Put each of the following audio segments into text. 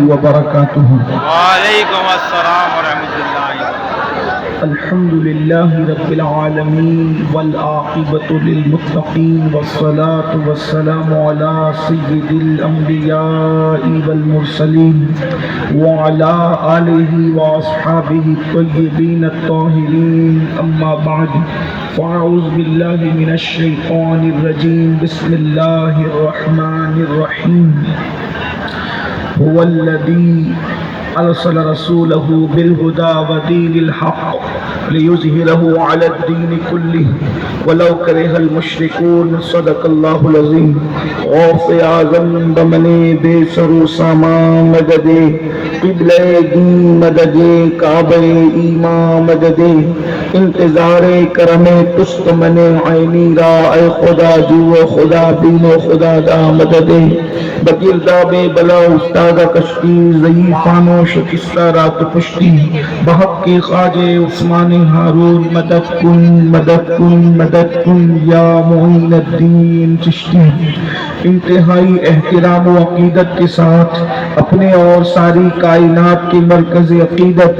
وبركاته. وعلیکم السلام ورحمۃ اللہ وبرکاتہ. الحمد لله رب العالمين والعاقبة للمتقين والصلاة والسلام على سيد الأنبياء والمرسلين وعلى آله وأصحابه الطيبين الطاهرين. أما بعد فأعوذ بالله من الشيطان الرجيم. بسم الله الرحمن الرحيم. هو الذي أرسل رسوله بالهدى ودين الحق ليظهره على الدين كله ولو كره المشركون. صدق الله العظيم. غوث اعظم بمنے بے سرو ساما مددے قبلہ دی مددے کعبہ ایمان مددے انتظار کرم تست من عینی را اے خدا جو خدا بین و خدا دا مددے بگرداب بلا استاد کشتی ضعیفانو شکستہ رات پشتی بحق کی خواجہ عثمان ہارون مدد کن یا معین الدین چشتی. انتہائی احترام و عقیدت کے ساتھ اپنے اور ساری کائنات کے مرکز عقیدت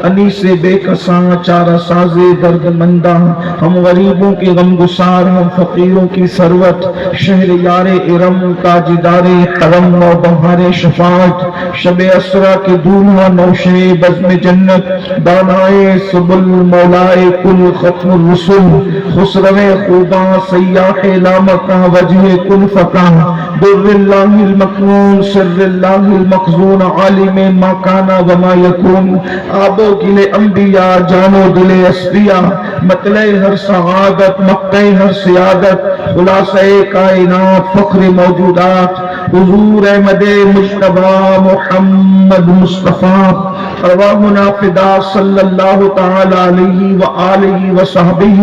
انیس بے کساں چارہ ساز درد مندہ ہم غریبوں کے غم گسار ہم فقیروں کی ثروت شہر یار ارم تاجدار حرم و بہار شفاعت شب اسرا کے دولہا نوشے بزم جنت دانائے سبل مولائے کل ختم الرسل خسرو خوباں سیاح لامکہ وجہ کل فقہ در اللہ المکنون سر اللہ المخزون عالم ما کانا وما یکون آب و گل انبیاء جان و دل اسفیاء مطلع ہر سعادت مقتع ہر سیادت خلاصہ کائنات فخر موجودات حضور احمد مجتبی محمد مصطفیٰ ارواحنا فدا صلی اللہ تعالی علیہ وآلہ وصحبہ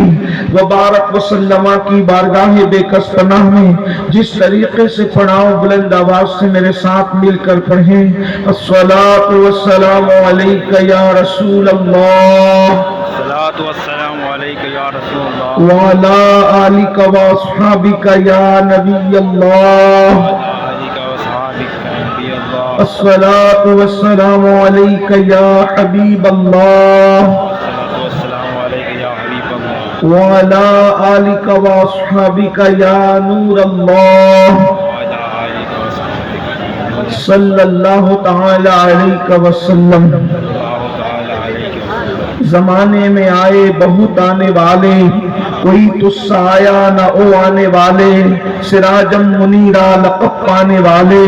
وبارک وسلم کی بارگاہ بے کس پناہ میں جس طریقے سے پڑھاؤں بلند آواز سے میرے ساتھ مل کر پڑھیں. الصلاۃ والسلام علیک یا رسول اللہ الصلاۃ والسلام علیک یا رسول اللہ وعلی آلک واصحابک یا نبی اللہ. الصلاۃ والسلام علیک یا حبیب اللہ وعلی آلک واصحابک یا نور اللہ صلی اللہ تعالی علیہ وسلم. زمانے میں آئے بہت آنے والے کوئی تجھ سا آیا نہ او آنے والے سراجم منیرا لقب پانے والے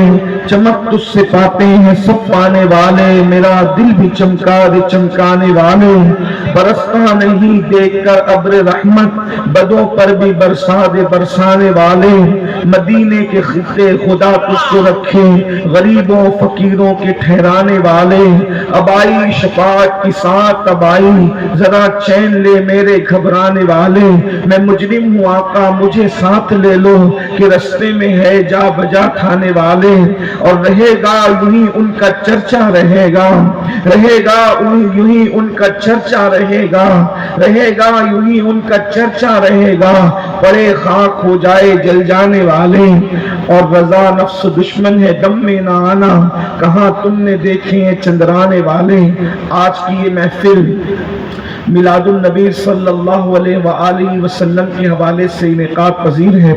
چمک تجھ سے پاتے ہیں سب پانے والے میرا دل بھی چمکا دے چمکانے والے برستا نہیں دیکھ کر ابر رحمت بدوں پر بھی برسا دے برسانے والے مدینے کے خطے خدا تجھ کو رکھے غریبوں فقیروں کے ٹھہرانے والے ابائی شفاعت کی ساتھ ابائی ذرا چین لے میرے گھبرانے والے میں مجرم ہوں آقا مجھے ساتھ لے لو کہ رستے میں ہے جا بجا کھانے والے اور رہے گا یوں ان کا چرچا رہے گا یوں ہی ان کا چرچا رہے گا یوں ہی ان کا چرچا رہے گا پڑے خاک ہو جائے جل جانے والے اور رضا نفس دشمن ہے دم میں نہ آنا کہاں تم نے دیکھے ہیں چندرانے والے. آج کی یہ محفل میلاد النبی صلی اللہ علیہ وآلہ وسلم کے حوالے سے انعقاد پذیر ہے.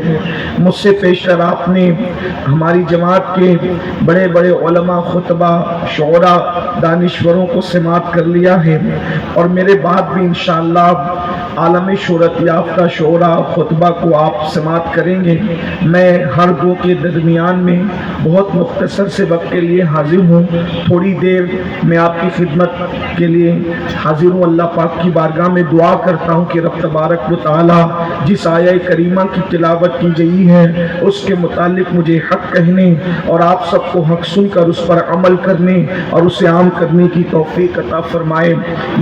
مجھ سے پیشتر آپ نے ہماری جماعت کے بڑے بڑے علماء خطبہ شعراء دانشوروں کو سماعت کر لیا ہے اور میرے بعد بھی انشاءاللہ عالم شہرت یافتہ شعراء خطبہ کو آپ سماعت کریں گے. میں ہر دو کے درمیان میں بہت مختصر سے وقت کے لیے حاضر ہوں. تھوڑی دیر میں آپ کی خدمت کے لیے حاضر ہوں. اللہ پاک کی بارگاہ میں دعا کرتا ہوں کہ رب تبارک و تعالی جس آیہ کریمہ کی تلاوت کی گئی ہے اس کے متعلق مجھے حق کہنے اور آپ سب کو حق سن کر اس پر عمل کرنے اور اسے عام کرنے کی توفیق عطا فرمائے.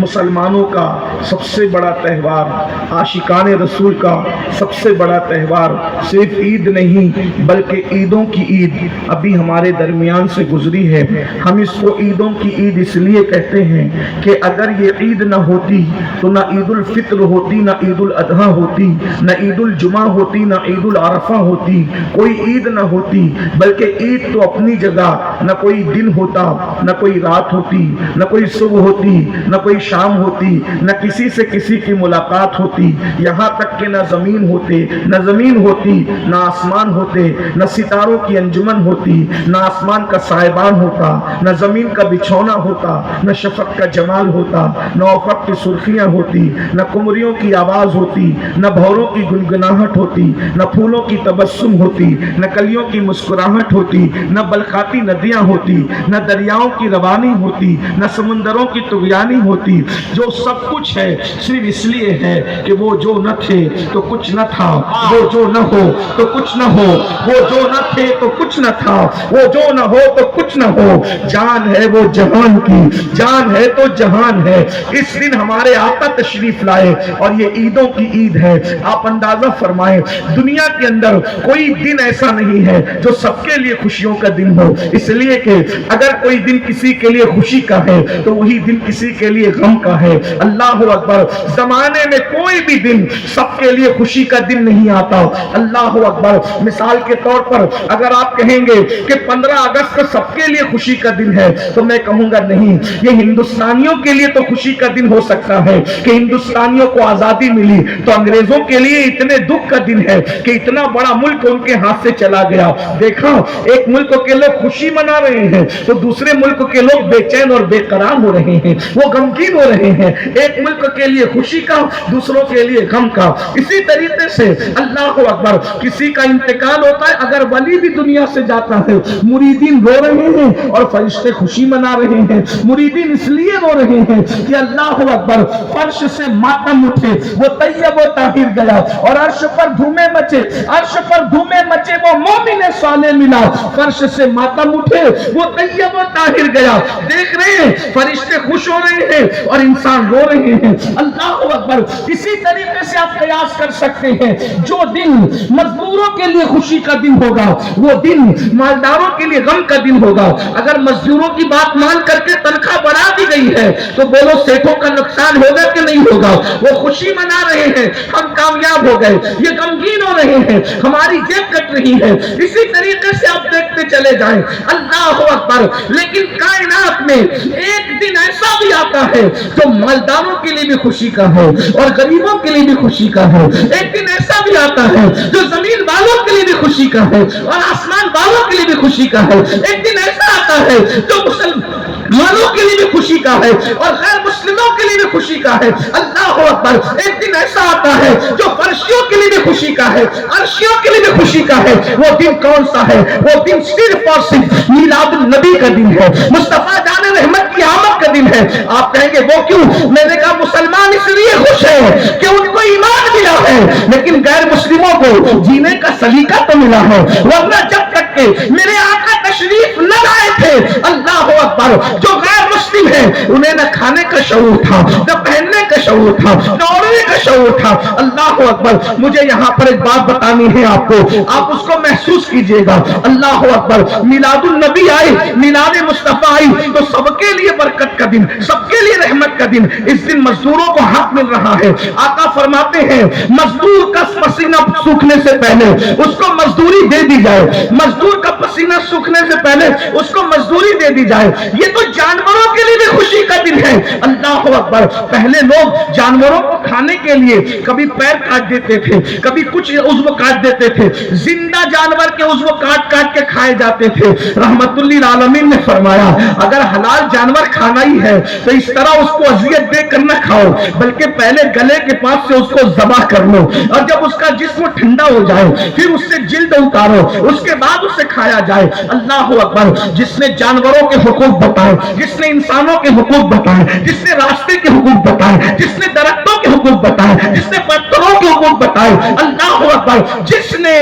مسلمانوں کا سب سے بڑا تہوار تہوار، عاشقان رسول کا سب سے بڑا تہوار صرف عید نہیں بلکہ عیدوں کی عید ابھی ہمارے درمیان سے گزری ہے۔ ہم اس کو عیدوں کی عید اس لیے کہتے ہیں کہ اگر یہ عید نہ ہوتی تو نہ عید الفطر ہوتی، نہ عید الاضحیٰ ہوتی، نہ عید الجمعہ ہوتی، نہ عید العرفہ ہوتی، کوئی عید نہ ہوتی۔ بلکہ عید تو اپنی جگہ، نہ کوئی دن ہوتا، نہ کوئی رات ہوتی، نہ کوئی صبح ہوتی، نہ کوئی شام ہوتی، نہ کسی سے کسی کی ملاقات ہوتی، یہاں تک کہ نہ زمین ہوتے، نہ زمین ہوتی، نہ آسمان ہوتے، نہ ستاروں کی انجمن ہوتی، نہ آسمان کا سائبان ہوتا، نہ زمین کا بچھونا ہوتا، نہ شفق کا جمال ہوتا، نہ افق کی سرخیاں ہوتی، نہ قمریوں کی آواز ہوتی، نہ بھوروں کی گنگناہٹ ہوتی، نہ پھولوں کی تبسم ہوتی، نہ کلیوں کی مسکراہٹ ہوتی، نہ بلخاتی ندیاں ہوتی، نہ دریاؤں کی روانی ہوتی، نہ سمندروں کی طغیانی ہوتی۔ جو سب کچھ ہے صرف اس لیے ہے کہ وہ جو نہ تھے تو کچھ نہ تھا، وہ جو نہ ہو تو کچھ نہ ہو، وہ جو نہ تھے تو کچھ نہ تھا، وہ جو نہ ہو تو کچھ نہ ہو۔ جان ہے وہ جہان کی، جان ہے تو جہان ہے۔ اس دن ہمارے آقا تشریف لائے اور یہ عیدوں کی عید ہے۔ آپ اندازہ فرمائیں دنیا کے اندر کوئی دن ایسا نہیں ہے جو سب کے لیے خوشیوں کا دن ہو، اس لیے کہ اگر کوئی دن کسی کے لیے خوشی کا ہے تو وہی دن کسی کے لیے غم کا ہے۔ اللہ اکبر، زمانے میں کوئی بھی دن سب کے لیے خوشی کا دن نہیں آتا۔ اللہ اکبر، مثال کے طور پر اگر آپ کہیں گے کہ 15 اگست سب کے لیے خوشی کا دن ہے تو میں کہوں گا نہیں، یہ ہندوستانیوں کے لیے تو خوشی کا دن ہو سکتا ہے کہ ہندوستانیوں کو آزادی ملی، تو انگریزوں کے لیے اتنے دکھ کا دن ہے کہ اتنا بڑا ملک ان کے ہاتھ سے چلا گیا۔ دیکھا ایک ملک کے لوگ خوشی منا رہے ہیں تو دوسرے ملک کے لوگ بے چین اور بے قرار ہو رہے ہیں، وہ غمگین ہو رہے ہیں، ایک ملک کے لیے خوشی کا، دوسروں کے لیے غم کا۔ اسی طریقے سے اللہ اکبر، کسی کا انتقال ہوتا ہے، اگر ولی بھی دنیا سے جاتا ہے مریدین رو رہے ہیں اور فرشتے خوشی منا رہے ہیں۔ مریدین اس لیے رو رہے ہیں کہ اللہ اکبر، فرش سے ماتم اٹھے، وہ طیب و طاہر گیا، اور عرش پر دھومے مچے، عرش پر دھومے مچے، وہ مومن صالح ملا، فرش سے ماتم اٹھے، وہ طیب و طاہر گیا۔ دیکھ رہے ہیں فرشتے خوش ہو رہے ہیں اور انسان رو رہے ہیں۔ اللہ اکبر، اسی طریقے سے آپ قیاس کر سکتے ہیں، جو دن مزدوروں کے لیے خوشی کا دن ہوگا وہ دن مالداروں کے لیے غم کا دن ہوگا۔ اگر مزدوروں کی بات مان کر کے تنخواہ بڑھا دی گئی ہے تو بولو سیٹوں کا نقصان ہوگا کہ نہیں ہوگا؟ وہ خوشی منا رہے ہیں ہم کامیاب ہو گئے، یہ غمگین ہو رہے ہیں ہماری جیب کٹ رہی ہے۔ اسی طریقے سے آپ دیکھتے چلے جائیں، اللہ اکبر، لیکن کائنات میں ایک دن ایسا بھی آتا ہے جو مالداروں کے لیے بھی خوشی کا ہے اور غریبوں کے لیے بھی خوشی کا ہے۔ ایک دن ایسا بھی آتا ہے جو زمین والوں کے لیے بھی خوشی کا ہے اور آسمان والوں کے لیے بھی خوشی کا ہے۔ ایک دن ایسا آتا ہے جو مسلمانوں کے لیے بھی خوشی کا ہے اور غیر مسلموں کے لیے بھی خوشی کا ہے۔ اللہ اکبر، ایک دن ایسا آتا ہے جو فرشتوں کے لیے بھی خوشی کا ہے، عرشیوں کے لیے بھی خوشی کا ہے۔ وہ دن کون سا ہے؟ وہ دن صرف اور صرف میلاد النبی کا دن ہے، مصطفیٰ جان رحمت کی آمد کا دن ہے۔ آپ کہیں گے وہ کیوں؟ میں نے کہا مسلمان اس لیے خوش ہے کہ ان کو ایمان ملا ہے، لیکن غیر مسلموں کو جینے کا سلیقہ تو ملا ہے، ورنہ جب تک کہ میرے آقا تشریف نہ لائے تھے، اللہ اکبر، جو غیر مسلم ہیں انہیں نہ کھانے کا شعور تھا، نہ پہننے کا شعور تھا، نہ اوڑھنے کا شعور تھا۔ اللہ اکبر، مجھے یہاں پر ایک بات بتانی ہے آپ کو، آپ اس کو محسوس کیجئے گا۔ اللہ اکبر، میلاد النبی آئی، میلاد مصطفیٰ آئی تو سب کے لیے برکت کا دن، سب کے لیے رحمت کا دن۔ اس دن مزدوروں کو حق مل رہا ہے۔ آقا فرماتے ہیں مزدور کا پسینہ سوکھنے سے پہلے اس کو مزدوری دے دی جائے، مزدور کا پسینہ سوکھنے سے پہلے اس کو مزدوری دے دی جائے۔ یہ تو جانوروں کے لیے بھی خوشی کا دن ہے۔ اللہ اکبر، پہلے لوگ جانوروں کو کھانے کے لیے کبھی پیر کاٹ دیتے تھے، کبھی کچھ عضو کاٹ دیتے تھے، زندہ جانور کے عضو کاٹ کاٹ کے کھائے جاتے تھے۔ رحمت للعالمین نے فرمایا اگر حلال جانور کھانا ہی ہے تو اس طرح اس کو اذیت دے کر نہ کھاؤ، بلکہ پہلے گلے کے پاس سے اس کو ذبح کر لو، اور جب اس کا جسم ٹھنڈا ہو جائے پھر اس سے جلد اتارو، اس کے بعد اسے کھایا جائے۔ اللہ اکبر، جس نے جانوروں کے حقوق بتائے، جس نے انسانوں کے حقوق بتائے، جس نے راستے کے حقوق بتائے، جس نے درختوں کے حقوق بتائے، جس نے پتھروں کے حقوق بتائے، اللہ اکبر، جس نے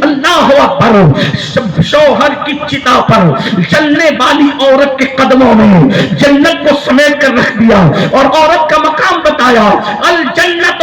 اللہ اکبر شوہر کی چتا پر جلنے والی عورت کے قدموں میں جنت کو سمیٹ کر رکھ دیا اور عورت کا مقام بتایا، الجنت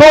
2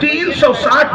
360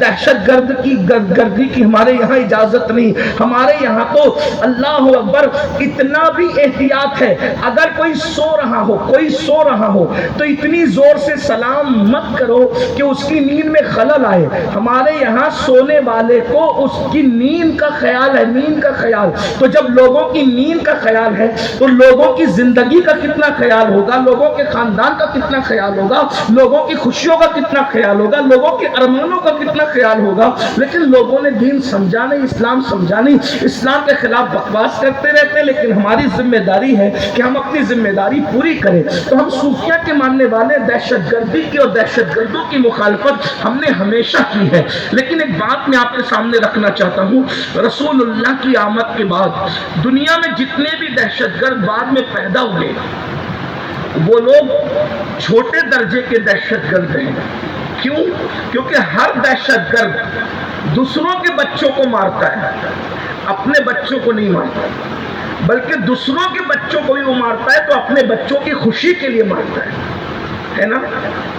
دہشت گردی کی ہمارے یہاں اجازت نہیں. ہمارے یہاں تو اللہ اکبر اتنا بھی احتیاط ہے, اگر کوئی سو رہا ہو تو اتنی زور سے سلام مت کرو کہ اس کی نیند میں خلل آئے. ہمارے یہاں سونے والے کو اس کی نیند کا خیال ہے, نیند کا خیال. تو جب لوگوں کی نیند کا خیال ہے تو لوگوں کی زندگی کا کتنا خیال ہوگا, لوگوں کے خاندان کا کتنا خیال ہوگا, لوگوں کی خوشیوں کا کتنا خیال ہوگا, لوگوں کے ارمانوں کا کتنا خیال ہوگا. لیکن لوگوں نے دین سمجھا نہیں, اسلام سمجھا نہیں, اسلام کے خلاف بکواس کرتے رہتے. لیکن ہماری ذمہ داری ہے کہ ہم اپنی ذمہ داری پوری کریں. تو ہم صوفیہ کے ماننے والے دہشت گردی کی اور دہشت گردوں کی مخالفت ہم نے ہمیشہ کی ہے. لیکن ایک بات میں آپ کے سامنے رکھنا چاہتا ہوں, رسول اللہ کی آمد کے بعد دنیا میں جتنے بھی دہشت گرد بعد میں پیدا ہوئے وہ لوگ چھوٹے درجے کے دہشت گرد ہیں. کیوں؟ کیونکہ ہر دہشت گرد دوسروں کے بچوں کو مارتا ہے, اپنے بچوں کو نہیں مارتا, بلکہ دوسروں کے بچوں کو بھی وہ مارتا ہے تو اپنے بچوں کی خوشی کے لیے مارتا ہے نا,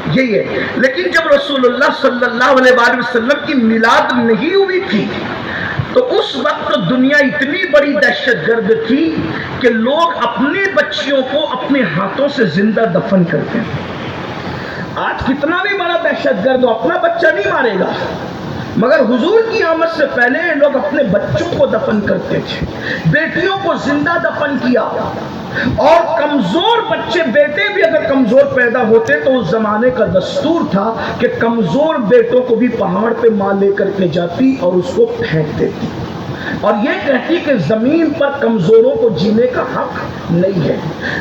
یہی ہے. لیکن جب رسول اللہ صلی اللہ علیہ وآلہ وسلم کی میلاد نہیں ہوئی تھی تو اس وقت دنیا اتنی بڑی دہشت گرد تھی کہ لوگ اپنے بچیوں کو اپنے ہاتھوں سے زندہ دفن کرتے ہیں. آج کتنا بھی بڑا دہشت گرد ہو اپنا بچہ نہیں مارے گا, مگر حضور کی آمد سے پہلے لوگ اپنے بچوں کو دفن کرتے تھے, بیٹیوں کو زندہ دفن کیا. اور کمزور بچے, بیٹے بھی اگر کمزور پیدا ہوتے تو اس زمانے کا دستور تھا کہ کمزور بیٹوں کو بھی پہاڑ پہ ماں لے کر کے جاتی اور اس کو پھینک دیتی اور یہ کہتی کہ زمین پر کمزوروں کو جینے کا حق نہیں ہے.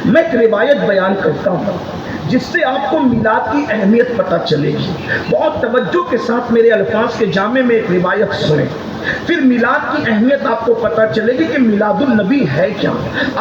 میں ایک روایت بیان کرتا ہوں جس سے آپ کو میلاد کی اہمیت پتہ چلے گی. بہت توجہ کے ساتھ میرے الفاظ کے جامع میں ایک روایت سنیں, پھر میلاد کی اہمیت آپ کو پتہ چلے گی کہ میلاد النبی ہے کیا,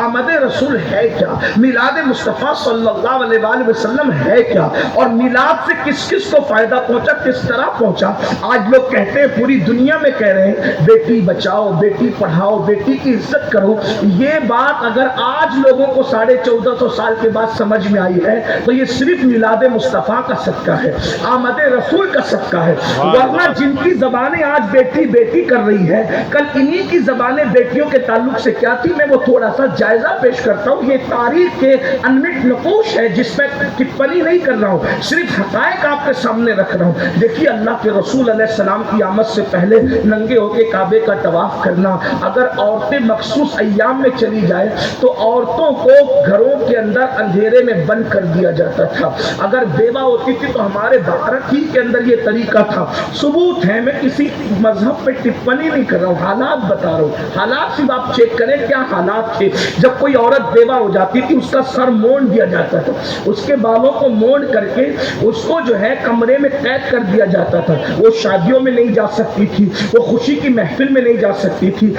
آمد رسول ہے کیا, میلاد مصطفیٰ صلی اللہ علیہ وآلہ وسلم ہے کیا, اور میلاد سے کس کس کو فائدہ پہنچا, کس طرح پہنچا. آج لوگ کہتے ہیں, پوری دنیا میں کہہ رہے ہیں بیٹی بچاؤ, بیٹی پڑھاؤ, بیٹی کی عزت کرو. یہ بات اگر آج لوگوں کو 1450 سال کے بعد سمجھ میں آئی ہے تو یہ صرف میلاد مصطفیٰ کا صدقہ ہے, آمد رسول کا صدقہ ہے. ورنہ جن کی زبانیں آج بیٹی بیٹی کر رہی ہے, کل انہی کی زبانیں بیٹیوں کے تعلق سے کیا تھی. میں وہ تھوڑا سا جائزہ پیش کرتا ہوں. یہ تاریخ کے انمٹ نقوش ہے جس میں ٹپنی نہیں کر رہا ہوں, صرف حقائق آپ کے سامنے رکھ رہا ہوں. دیکھیے اللہ کے رسول علیہ السلام کی آمد سے پہلے ننگے ہو کے کعبے کا طواف کرنا. اگر عورتیں مخصوص ایام میں چلی جائے تو عورتوں کو گھروں کے اندر اندھیرے میں بند کر دیا جاتا تھا. اگر بیوہ ہوتی تھی تو ہمارے بھارت ہی کے اندر یہ طریقہ تھا. ثبوت ہے, میں کسی مذہب پہ ٹپنی نہیں کر رہا ہوں, حالات بتا رہا ہوں. حالات صرف آپ چیک کریں کیا حالات تھے. جب کوئی عورت بیوہ ہو جاتی تھی اس کا سر مونڈ دیا جاتا تھا, اس کے بالوں کو مونڈ کر کے اس کو جو ہے کمرے میں قید کر دیا جاتا تھا. وہ شادیوں میں نہیں جا سکتی تھی, وہ خوشی کی محفل میں نہیں جا سکتی تھی.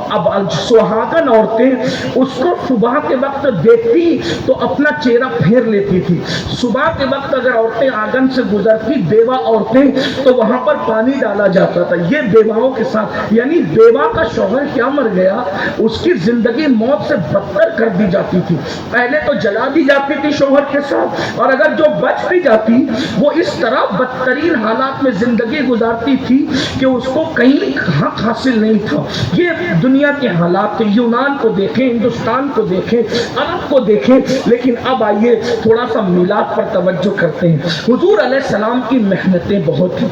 اب سہاگن عورتیں اس کو صبح کے وقت دیکھتی تو اپنا چہرہ پھیر لیتی تھی. صبح کے وقت اگر عورتیں آنگن سے گزرتی بیوہ عورتیں تو وہاں پر پانی ڈالا جاتا تھا. یہ بیواؤں کے ساتھ, یعنی بیوہ کا شوہر کیا مر گیا اس کی زندگی موت سے بدتر کر دی جاتی تھی. پہلے تو جلا دی جاتی تھی شوہر کے ساتھ, اور اگر جو بچ بھی جاتی وہ اس طرح بدترین حالات میں زندگی گزارتی تھی کہ اس کو کہیں حق حاصل نہیں تھا. یہ دنیا کے حالات تھے. یونان کو دیکھیں, ہندوستان کو دیکھیں, عرب کو دیکھیں. لیکن اب آئیے تھوڑا سا میلاد پر توجہ کرتے ہیں. حضور علیہ السلام کی محنتیں بہت ہیں.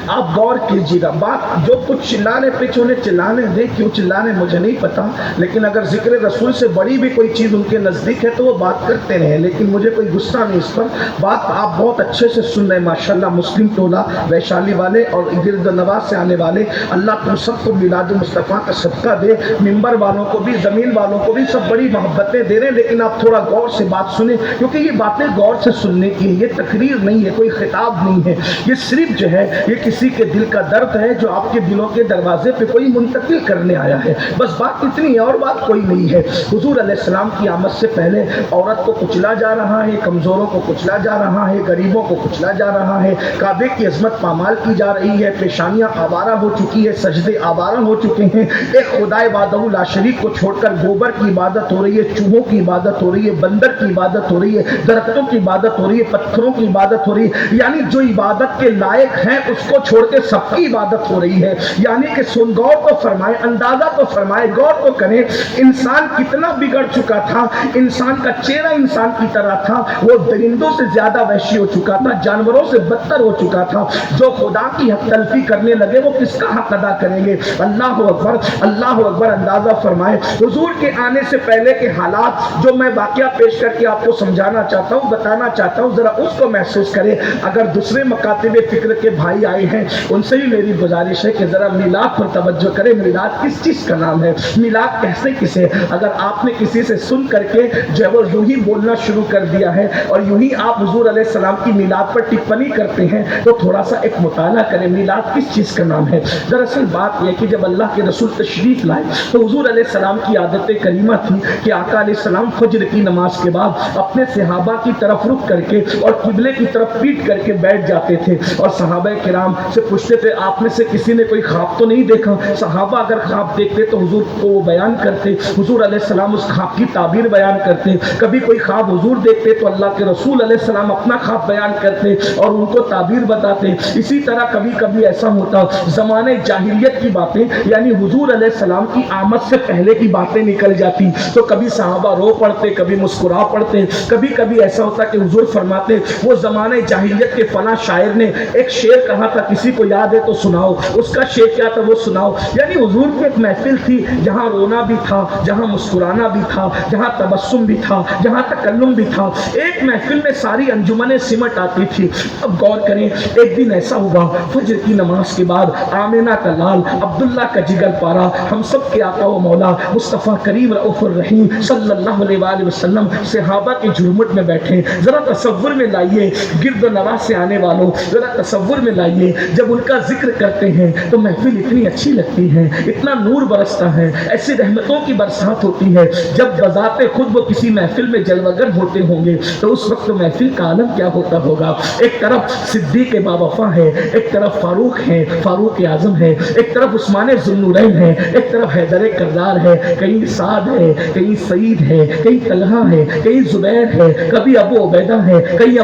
آپ غور کیجیے گا, بات جو کچھ چلانے پیچھے انہیں چلانے دیں, کیوں چلانے مجھے نہیں پتا, لیکن اگر ذکر رسول سے بڑی بھی کوئی چیز ان کے نزدیک ہے تو وہ بات کرتے رہے. لیکن مجھے کوئی غصہ نہیں اس پر. بات آپ بہت اچھے سے سن رہے ہیں ماشاءاللہ. مسلم ٹولہ ویشالی والے اور گرد نواز سے آنے والے, اللہ تم سب کو میلاد مصطفیٰ کا صدقہ دے. ممبر والوں کو بھی, زمین والوں کو بھی, سب بڑی محبتیں دے رہے ہیں. لیکن آپ تھوڑا غور سے بات سنیں, کیونکہ یہ باتیں غور سے سننے کی ہے. یہ تقریر نہیں ہے, کوئی خطاب نہیں ہے. یہ صرف جو ہے یہ کسی کے دل کا درد ہے جو آپ کے دلوں کے دروازے پہ کوئی منتقل کرنے آیا ہے، بس بات اتنی ہے اور بات کوئی نہیں ہے۔ حضور علیہ السلام کی آمد سے پہلے عورت کو کچلا جا رہا ہے، کمزوروں کو کچلا جا رہا ہے، غریبوں کو کچلا جا رہا ہے، کعبے کی عظمت پامال کی جا رہی ہے، پیشانیاں آوارہ ہو چکی ہے، سجدے آوارہ ہو چکے ہیں، ایک خدائے وحدہ لا شریک کو چھوڑ کر گوبر کی عبادت ہو رہی ہے، چوہوں کی عبادت ہو رہی ہے، بندر کی عبادت ہو رہی ہے، درختوں کی عبادت ہو رہی ہے، پتھروں کی عبادت ہو رہی ہے، یعنی جو عبادت کے لائق ہیں اس کو چھوڑ کے سب کی عبادت ہو رہی ہے۔ یعنی کہ سن غور تو فرمائے، اندازہ تو فرمائے، غور تو کریں، انسان کتنا بگڑ چکا تھا، انسان کا چہرہ انسان کی طرح تھا، وہ درندوں سے زیادہ وحشی ہو چکا تھا، جانوروں سے بدتر ہو چکا تھا۔ جو خدا کی حق تلفی کرنے لگے وہ کس کا حق ادا کریں گے؟ اللہ اکبر، اللہ اکبر۔ اندازہ فرمائے حضور کے آنے سے پہلے کے حالات جو میں واقعہ پیش کر کے آپ کو سمجھانا چاہتا ہوں، بتانا چاہتا ہوں، ذرا اس کو محسوس کریں۔ اگر دوسرے مکاتب فکر کے بھائی آئے ہیں ان سے بھی میری گزارش ہے کہ ذرا میلاد پر توجہ کریں۔ میلاد کس چیز کا نام ہے؟ میلاد کیسے کسے؟ اگر آپ نے کسی سے سن کر کے جو ہے وہ یوں ہی بولنا شروع کر دیا ہے اور یوں ہی آپ حضور علیہ السلام کی میلاد پر ٹپنی کرتے ہیں تو تھوڑا سا ایک مطالعہ کریں، میلاد کس چیز کا نام ہے؟ دراصل بات یہ کہ جب اللہ کے رسول تشریف لائے تو حضور علیہ السلام کی عادت کریمہ تھی کہ آقا علیہ السلام فجر کی نماز کے بعد اپنے صحابہ کی طرف رخ کر کے اور قبلے کی طرف پیٹ کر کے بیٹھ جاتے تھے اور صحابہ کرام سے پوچھتے تھے آپ میں سے کسی نے کوئی خواب تو نہیں دیکھا؟ صحابہ اگر خواب دیکھتے تو حضور کو وہ بیان کرتے، حضور علیہ السلام اس خواب کی تعبیر بیان کرتے۔ کبھی کوئی خواب حضور دیکھتے تو اللہ کے رسول علیہ السلام اپنا خواب بیان کرتے اور ان کو تعبیر بتاتے۔ اسی طرح کبھی کبھی ایسا ہوتا زمانے جاہلیت کی باتیں یعنی حضور علیہ السلام کی آمد سے پہلے کی باتیں نکل جاتی تو کبھی صحابہ رو پڑتے، کبھی مسکرا پڑتے، کبھی کبھی ایسا ہوتا کہ حضور فرماتے وہ زمانے جاہلیت کے فلاں شاعر نے ایک شعر کہا تھا، کسی کو یاد ہے تو سناؤ، اس کا شعر کیا تھا وہ سناؤ۔ یعنی حضور کی ایک محفل تھی جہاں رونا بھی تھا، جہاں مسکرانا بھی تھا، جہاں تبسم بھی تھا، جہاں تکلم بھی تھا، ایک محفل میں ساری انجمنیں سمٹ آتی تھی۔ اب غور کریں، ایک دن ایسا ہوا فجر کی نماز کے بعد آمینہ کا لال، عبداللہ کا جگر پارا، ہم سب کے آقا و مولا مصطفیٰ کریم رؤوف الرحیم صلی اللہ علیہ وآلہ وسلم صحابہ کے جھرمٹ میں بیٹھے۔ ذرا تصور میں لائیے، گرد و نواح سے آنے والوں ذرا تصور میں لائیے، جب ان کا ذکر کرتے ہیں تو محفل اتنی اچھی لگتی ہے، اتنا نور برستا ہے، ایسی رحمتوں کی برسات ہوتی ہے۔ جب بذات خود وہ کسی محفل میں جلوگر ہوتے ہوں گے تو اس وقت محفل کا عالم کیا ہوتا ہوگا؟ ایک طرف صدیق باوفا ہے، ایک طرف فاروق ہے، فاروق اعظم ہے، ایک طرف عثمان ذوالنورین ہے، ایک طرف حیدر کرار ہے، کہیں سعد ہے، کہیں سعید ہے، کہیں طلحہ ہے، کہیں زبیر ہے، کبھی ابو عبیدہ ہے، کہیں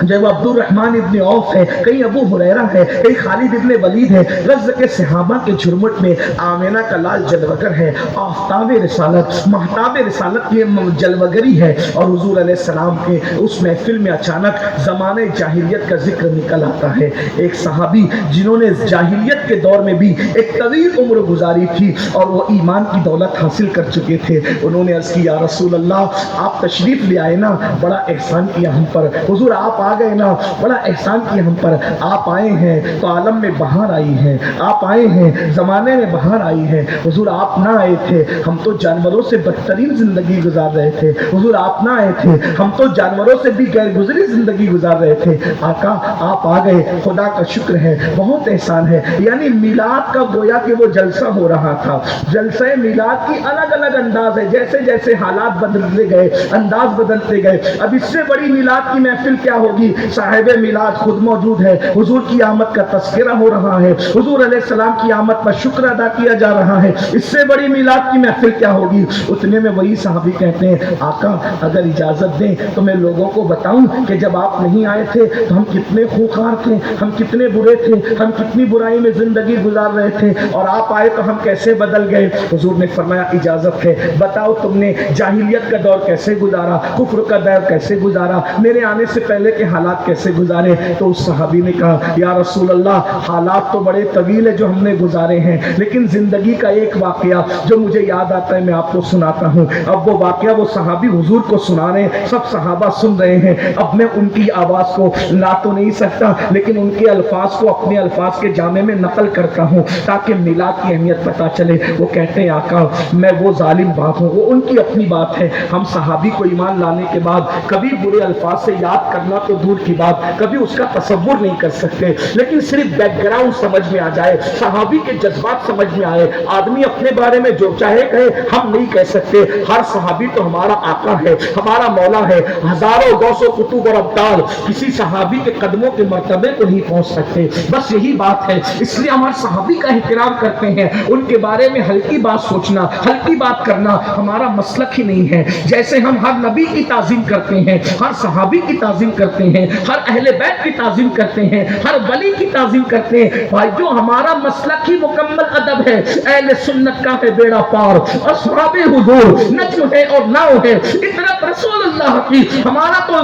جو عبد الرحمن ابن عوف ہے، کہیں ابو ہریرہ ہے، کہیں خالد ابن ولید ہے۔ غزہ کے صحابہ کے جھرمٹ میں آمینہ کا لال جلوگر ہے، آفتاب رسالت، مہتاب رسالت کی جلوگری ہے اور حضور علیہ السلام کے اس محفل میں اچانک زمانے جاہلیت کا ذکر نکل آتا ہے۔ ایک صحابی جنہوں نے جاہلیت کے دور میں بھی ایک طویل عمر گزاری تھی اور وہ ایمان کی دولت حاصل کر چکے تھے، انہوں نے عرض کی یا رسول اللہ آپ تشریف لے آئے نا، بڑا احسان کیا ہم پر، حضور آپ آ گئے نا، بڑا احسان کیا ہم پر، آپ آئے ہیں تو عالم میں بہار آئی ہے، آپ آئے ہیں زمانے میں بہار آئی ہے، حضور آپ نہ آئے تھے ہم تو جانوروں سے بدترین زندگی گزار رہے تھے، حضور آپ نہ آئے تھے ہم تو جانوروں سے بھی غیر گزری زندگی گزار رہے تھے، آقا آپ آ گئے، خدا کا شکر ہے، بہت احسان ہے۔ یعنی میلاد کا گویا کہ وہ جلسہ ہو رہا تھا، جلسہ میلاد کی الگ الگ انداز ہے، جیسے جیسے حالات بدلتے گئے انداز بدلتے گئے۔ اب اس سے بڑی میلاد کی محفل کیا ہوگی؟ صاحب میلاد خود موجود ہے، حضور کی آمد کا تذکرہ ہو رہا ہے، حضور علیہ السلام کی آمد پر شکر ادا کیا جا رہا ہے، اس سے بڑی میلاد کی محفل کیا ہوگی؟ اتنے میں وہی صحابی کہتے ہیں آقا اگر اجازت دیں تو میں لوگوں کو بتاؤں کہ جب آپ نہیں آئے تھے تو ہم کتنے خوخار تھے، ہم کتنے برے تھے، ہم کتنی برائی میں زندگی گزار رہے تھے اور آپ آئے تو ہم کیسے بدل گئے۔ حضور نے فرمایا اجازت ہے، بتاؤ تم نے جاہلیت کا دور کیسے گزارا، کفر کا دور کیسے گزارا، میرے آنے سے پہلے کے حالات کیسے گزارے؟ تو اس صحابی نے کہا یا رسول اللہ حالات تو بڑے طویل ہے جو ہم نے گزارے ہیں، لیکن زندگی کا ایک واقعہ جو مجھے یاد آتا ہے میں آپ کو سناتا ہوں۔ اب وہ واقعہ وہ صحابی حضور کو سنا رہے ہیں، سب صحابہ سن رہے ہیں، اب میں ان کی آواز کو لا تو نہیں سکتا لیکن ان کے الفاظ کو اپنے الفاظ کے جامع میں نقل کرتا ہوں تاکہ میلاد کی اہمیت پتہ چلے۔ وہ کہتے ہیں آقا میں وہ ظالم بات ہوں، وہ ان کی اپنی بات ہے، ہم صحابی کو ایمان لانے کے بعد کبھی برے الفاظ سے یاد کرنا تو دور کی بات، کبھی اس کا تصور نہیں کر سکتے ہیں, لیکن صرف بیک گراؤنڈ سمجھ میں آ جائے, صحابی کے جذبات سمجھ میں آئے. آدمی اپنے بارے میں جو چاہے کہے, ہم نہیں کہہ سکتے. ہر صحابی تو ہمارا آقا ہے, ہمارا مولا ہے. ہزاروں غوث و قطب اور ابدال کسی صحابی کے قدموں کے مرتبے کو نہیں پہنچ سکتے. بس یہی بات ہے, اس لیے ہمارے صحابی کا احترام کرتے ہیں. ان کے بارے میں ہلکی بات سوچنا, ہلکی بات کرنا ہمارا مسلک ہی نہیں ہے. جیسے ہم ہر نبی کی تعظیم کرتے ہیں, ہر صحابی کی تعظیم کرتے ہیں, ہر اہل بیت کی تعظیم کرتے ہیں, ہر ولی کی تعظیم کرتے ہیں. بھائی جو ہمارا مسلک ہی مکمل ادب ہے, اہل سنت کا ہے بیڑا پار, اصحاب حضور نجم ہے اور ناؤ ہے, اطرت رسول اللہ کی. ہمارا تو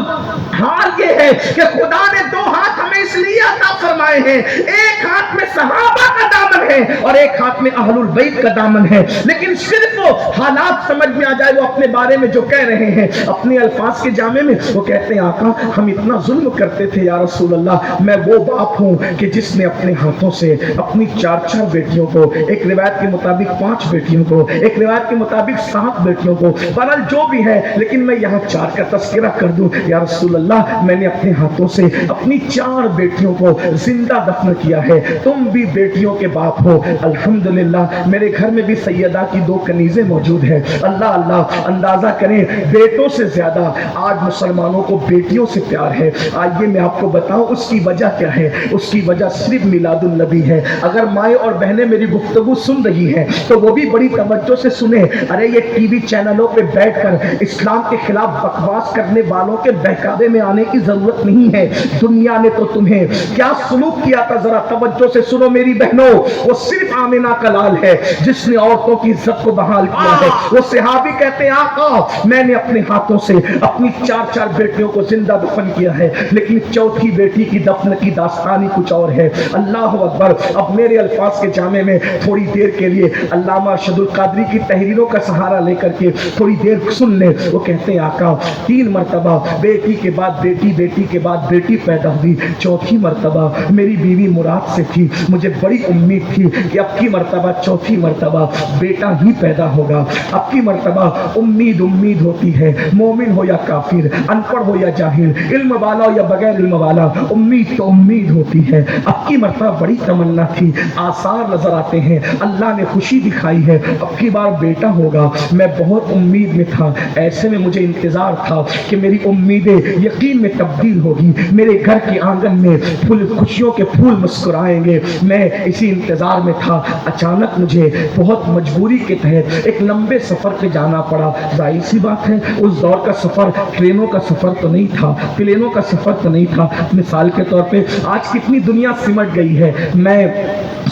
حال یہ ہے کہ خدا نے دو ہاتھ ہمیں اس لیے عطا فرمائے ہیں, ایک ہاتھ میں صحابہ کا دامن ہے اور ایک ہاتھ میں اہل البیت کا دامن ہے. لیکن صرف وہ حالات سمجھ میں آ جائے, وہ اپنے بارے میں جو کہہ رہے ہیں اپنے الفاظ کے جامع میں, وہ کہتے ہیں آقا ہم اتنا ظلم کرتے تھے یا رسول اللہ. میں وہ باپ ہوں کہ جس نے اپنے ہاتھوں سے اپنی 4 بیٹیوں کو, ایک روایت کے مطابق 5 بیٹیوں کو, ایک روایت کے مطابق 7 بیٹیوں کو, بہرحال جو بھی ہے, لیکن میں یہاں 4 کا تذکرہ کر دوں یا رسول اللہ, میں نے اپنے ہاتھوں سے اپنی 4 بیٹیوں کو زندہ دفن کیا ہے. تم بھی بیٹیوں کے باپ ہو. الحمدللہ میرے گھر میں بھی سیدہ کی 2 کنیزیں موجود ہیں. اللہ اللہ, اندازہ کریں بیٹوں سے زیادہ آج مسلمانوں کو بیٹیوں سے پیار ہے. آئیے میں آپ کو بتاؤں اس کی وجہ کیا ہے. اس کی وجہ صرف میلاد النبی ہے. اگر مائیں اور بہنیں میری گفتگو سن رہی ہیں تو وہ بھی بڑی توجہ سے سنیں. ارے یہ ٹی وی چینلوں پہ بیٹھ کر اسلام کے خلاف بکواس کرنے والوں کے بہکاوے میں آنے کی ضرورت نہیں ہے. دنیا نے تو تمہیں کیا سلوک کیا تھا, ذرا توجہ سے سنو میری بہنوں. وہ صرف آمنہ کا لال ہے جس نے عورتوں کی عزت کو بحال کیا ہے. وہ صحابی کہتے ہیں آقا میں نے اپنے ہاتھوں سے اپنی 4 بیٹیوں کو زندہ دفن کیا ہے, لیکن 4تھی بیٹی کی دفن کی داستانی کچھ اور ہے. اللہ اکبر. اب میرے الفاظ کے جامع میں تھوڑی دیر کے لیے علامہ ارشد القادری کی تحریروں کا سہارا لے کر کے تھوڑی دیر سن لیں. وہ کہتے ہیں آقا 3 مرتبہ بیٹی کے بعد بیٹی, بیٹی کے بعد بیٹی پیدا ہوئی. 4تھی مرتبہ میری بیوی مراد سے تھی. مجھے بڑی امید تھی کہ اب کی مرتبہ 4تھی مرتبہ بیٹا ہی پیدا ہوگا. اب کی مرتبہ امید ہوتی ہے, مومن ہو یا کافر, ان پڑھ ہو یا جاہل, علم والا ہو یا بغیر علم والا, امید تو امید ہوتی ہے. اب کی مرتبہ بڑی تمنا تھی, آثار نظر آتے ہیں, اللہ نے خوشی دکھائی ہے, اب کی بار بیٹا ہوگا. میں بہت امید میں تھا. ایسے میں مجھے انتظار تھا کہ میری امیدیں یقین میں تبدیل ہوگی, میرے گھر کے آنگن میں پھول خوشیوں کے پھول مسکرائیں گے. میں اسی انتظار میں تھا. اچانک مجھے بہت مجبوری کے تحت ایک لمبے سفر پہ جانا پڑا. ظاہر سی بات ہے اس دور کا سفر ٹرینوں کا سفر تو نہیں تھا, پلینوں کا سفر تو نہیں تھا. مثال کے طور پہ آج کتنی دنیا سمٹ گئی ہے. میں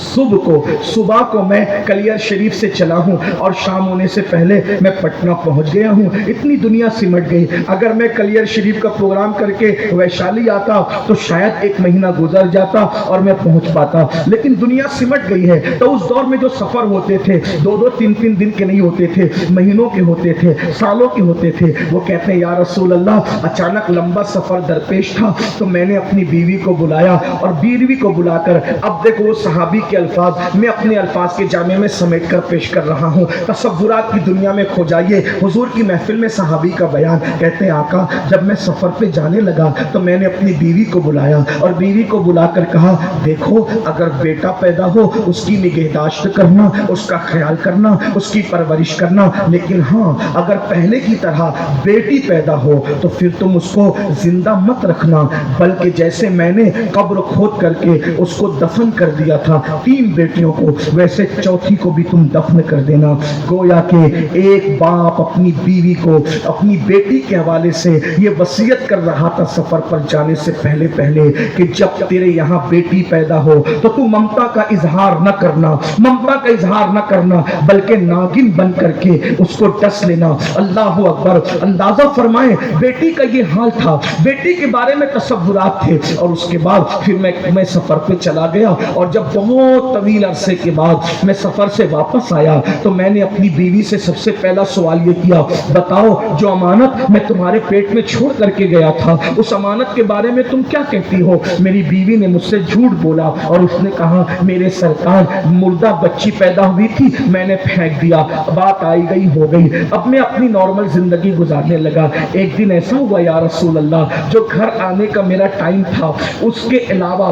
صبح کو میں کلیر شریف سے چلا ہوں اور شام ہونے سے پہلے میں پٹنہ پہنچ گیا ہوں. اتنی دنیا سمٹ گئی. اگر میں کلیر شریف کا پروگرام کر کے ویشالی آتا تو شاید 1 مہینہ گزر جاتا اور میں پہنچ پاتا, لیکن دنیا سمٹ گئی ہے. تو اس دور میں جو سفر ہوتے تھے 2 3 دن کے نہیں ہوتے تھے, مہینوں کے ہوتے تھے, سالوں کے ہوتے تھے. وہ کہتے ہیں یا رسول اللہ اچانک لمبا سفر درپیش تھا تو میں نے اپنی بیوی کو بلایا, اور بیوی کو بلا کر اب دیکھو وہ صحابی کے الفاظ میں اپنے الفاظ کے جامع میں سمیٹ کر پیش کر رہا ہوں. تصورات کی دنیا میں کھو جائیے. حضور کی محفل میں صحابی کا بیان. کہتے ہیں آقا جب میں سفر پہ جانے لگا تو میں نے اپنی بیوی کو بلایا اور بیوی کو بلا کر کہا دیکھو اگر بیٹا پیدا ہو اس کی نگہداشت کرنا, اس کا خیال کرنا, اس کی پرورش کرنا, لیکن ہاں اگر پہلے کی طرح بیٹی پیدا ہو تو پھر تم اس کو زندہ مت رکھنا, بلکہ جیسے میں نے قبر کھود کر کے اس کو دفن کر دیا تھا 3 بیٹیوں کو, ویسے 4تھی کو بھی تم دفن کر دینا. گویا کہ ایک باپ اپنی بیوی کو اپنی بیٹی کے حوالے سے یہ وصیت کر رہا تھا سفر پر جانے سے پہلے کہ جب تیرے یہاں بیٹی پیدا ہو تو تو ممتا کا اظہار نہ کرنا, بلکہ ناگن بن کر کے اس کو ڈس لینا. اللہ اکبر. اندازہ فرمائیں بیٹی کا یہ حال تھا, بیٹی کے بارے میں تصورات تھے. اور اس کے بعد پھر میں سفر پہ چلا گیا, اور جب بہت بہت طویل عرصے کے بعد میں سفر سے واپس آیا تو میں نے اپنی بیوی سے سب سے پہلا سوال یہ کیا، بتاؤ جو امانت میں تمہارے پیٹ میں چھوڑ کر کے گیا تھا اس امانت کے بارے میں تم کیا کہتی ہو؟ میری بیوی نے مجھ سے جھوٹ بولا اور اس نے کہا میرے سرکار مردہ بچی پیدا ہوئی تھی، میں نے پھینک دیا، بات آئی گئی ہو گئی، اب میں اپنی نارمل زندگی گزارنے لگا۔ ایک دن ایسا ہوا یا رسول اللہ، جو گھر آنے کا میرا ٹائم تھا اس کے علاوہ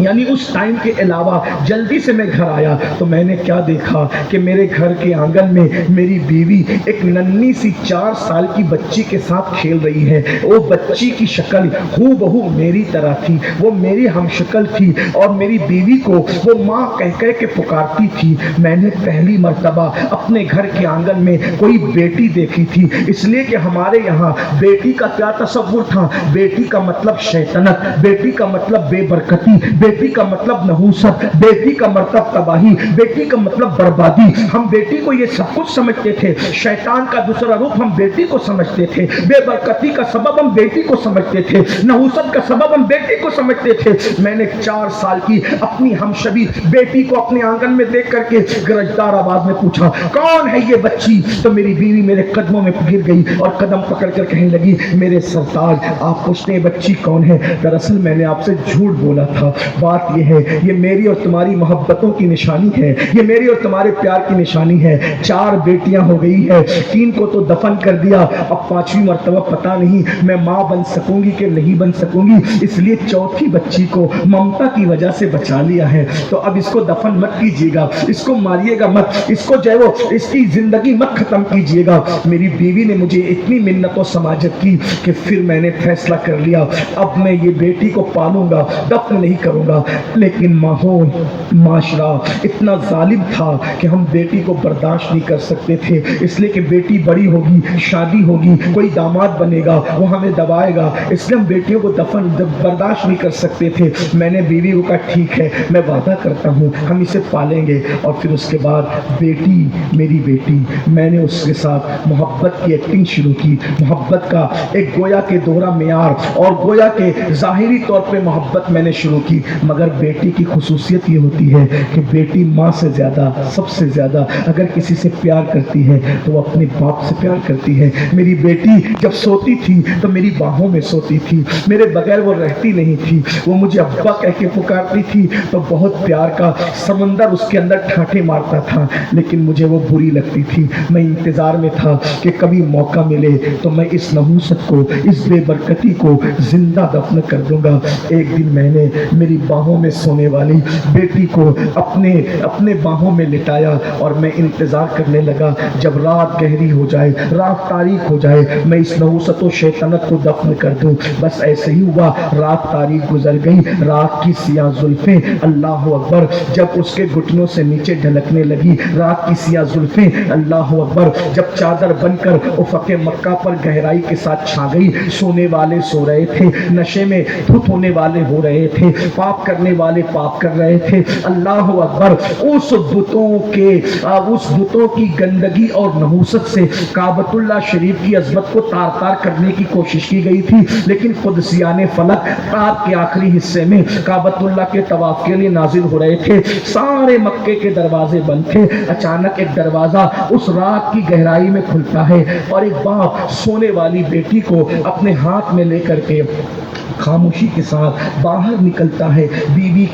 یعنی اس ٹائم کے علاوہ جلدی سے میں گھر آیا تو میں نے کیا دیکھا کہ میرے گھر کے آنگن میں میری بیوی ایک ننھی سی 4 سال کی بچی کے ساتھ کھیل رہی ہے۔ وہ بچی کی شکل ہو بہو میری طرح تھی، وہ میری ہم شکل تھی اور میری بیوی کو وہ ماں کہہ کہہ کے پکارتی تھی۔ میں نے پہلی مرتبہ اپنے گھر کے آنگن میں کوئی بیٹی دیکھی تھی، اس لیے کہ ہمارے یہاں بیٹی کا کیا تصور تھا، بیٹی کا مطلب شیطنت، بیٹی کا مطلب بے برکتی، بیٹی کا مطلب نحوست، بیٹی کا مطلب تباہی، بیٹی کا مطلب بربادی۔ ہم بیٹی کو یہ سب کچھ سمجھتے تھے، شیطان کا دوسرا روپ ہم بیٹی کو سمجھتے تھے، بے برکتی کا سبب ہم بیٹی کو سمجھتے تھے، نحوست کا سبب ہم بیٹی کو سمجھتے تھے۔ میں نے 4 سال کی اپنی ہمشبی بیٹی کو اپنے آنگن میں دیکھ کر کے گرجدار آواز میں پوچھا کون ہے یہ بچی؟ تو میری بیوی میرے قدموں میں گر گئی اور قدم پکڑ کر کہنے لگی میرے سرتاج آپ پوچھتے ہیں بچی کون ہے؟ دراصل میں نے آپ سے جھوٹ بولا تھا، بات یہ ہے یہ میری اور تمہاری محبتوں کی نشانی ہے، یہ میری اور تمہارے پیار کی نشانی ہے۔ 4 بیٹیاں ہو گئی ہے، 3 کو تو دفن کر دیا، اب 5ویں مرتبہ پتہ نہیں میں ماں بن سکوں گی کہ نہیں بن سکوں گی، اس لیے 4تھی بچی کو ممتا کی وجہ سے بچا لیا ہے، تو اب اس کو دفن مت کیجیے گا، اس کو ماریے گا مت، اس کو جو ہے وہ اس کی زندگی مت ختم کیجیے گا۔ میری بیوی نے مجھے اتنی منت و سماجت کی کہ پھر میں نے فیصلہ کر لیا اب میں یہ بیٹی کو پالوں گا، دفن نہیں کروں گا۔ لیکن ماحول معاشرہ اتنا ظالم تھا کہ ہم بیٹی کو برداشت نہیں کر سکتے تھے، اس لیے کہ بیٹی بڑی ہوگی، شادی ہوگی، کوئی داماد بنے گا، وہ ہمیں دبائے گا، اس لیے ہم بیٹیوں کو دفن برداشت نہیں کر سکتے تھے۔ میں نے بیوی کو کہا ٹھیک ہے میں وعدہ کرتا ہوں ہم اسے پالیں گے، اور پھر اس کے بعد بیٹی میری بیٹی میں نے اس کے ساتھ محبت کی ایکٹنگ شروع کی، محبت کا ایک گویا کے دوہرا معیار اور گویا کے ظاہری طور پہ محبت میں نے شروع کی، مگر بیٹی کی خصوصیت یہ ہوتی ہے کہ بیٹی ماں سے زیادہ سب سے زیادہ اگر کسی سے پیار کرتی ہے تو وہ اپنے باپ سے پیار کرتی ہے۔ میری بیٹی جب سوتی تھی تو میری باہوں میں سوتی تھی، میرے بغیر وہ رہتی نہیں تھی، وہ مجھے ابا کہہ کے پکارتی تھی تو بہت پیار کا سمندر اس کے اندر ٹھاٹھے مارتا تھا، لیکن مجھے وہ بری لگتی تھی۔ میں انتظار میں تھا کہ کبھی موقع ملے تو میں اس نحوست کو، اس بے برکتی کو زندہ دفن کر دوں گا۔ ایک دن میں نے میری باہوں میں سونے والی بیٹی کو اپنے باہوں میں لٹایا اور میں انتظار کرنے لگا جب رات گہری ہو جائے، رات تاریک ہو جائے، میں اس نحوست و شیطنت کو دفن کر دوں۔ بس ایسے ہی ہوا، رات تاریک گزر گئی، رات کی سیاہ زلفیں اللہ اکبر جب اس کے گھٹنوں سے نیچے ڈھلکنے لگی، رات کی سیاہ زلفیں اللہ اکبر جب چادر بن کر افق مکہ پر گہرائی کے ساتھ چھا گئی، سونے والے سو رہے تھے، نشے میں دھت ہونے والے ہو رہے تھے، پاپ کرنے والے پاپ کر رہے تھے، اللہ اکبر اس بتوں کی گندگی اور نحوست سے کعبۃ اللہ شریف کی عظمت کو تار تار کرنے کی کوشش کی گئی تھی، لیکن قدسیان فلک رات کے آخری حصے میں کعبۃ اللہ کے طواف کے لیے نازل ہو رہے تھے، سارے مکے کے دروازے بند تھے، اچانک ایک دروازہ اس رات کی گہرائی میں کھلتا ہے اور ایک باپ سونے والی بیٹی کو اپنے ہاتھ میں لے کر کے خاموشی کے ساتھ باہر نکلتا ہے، بیوی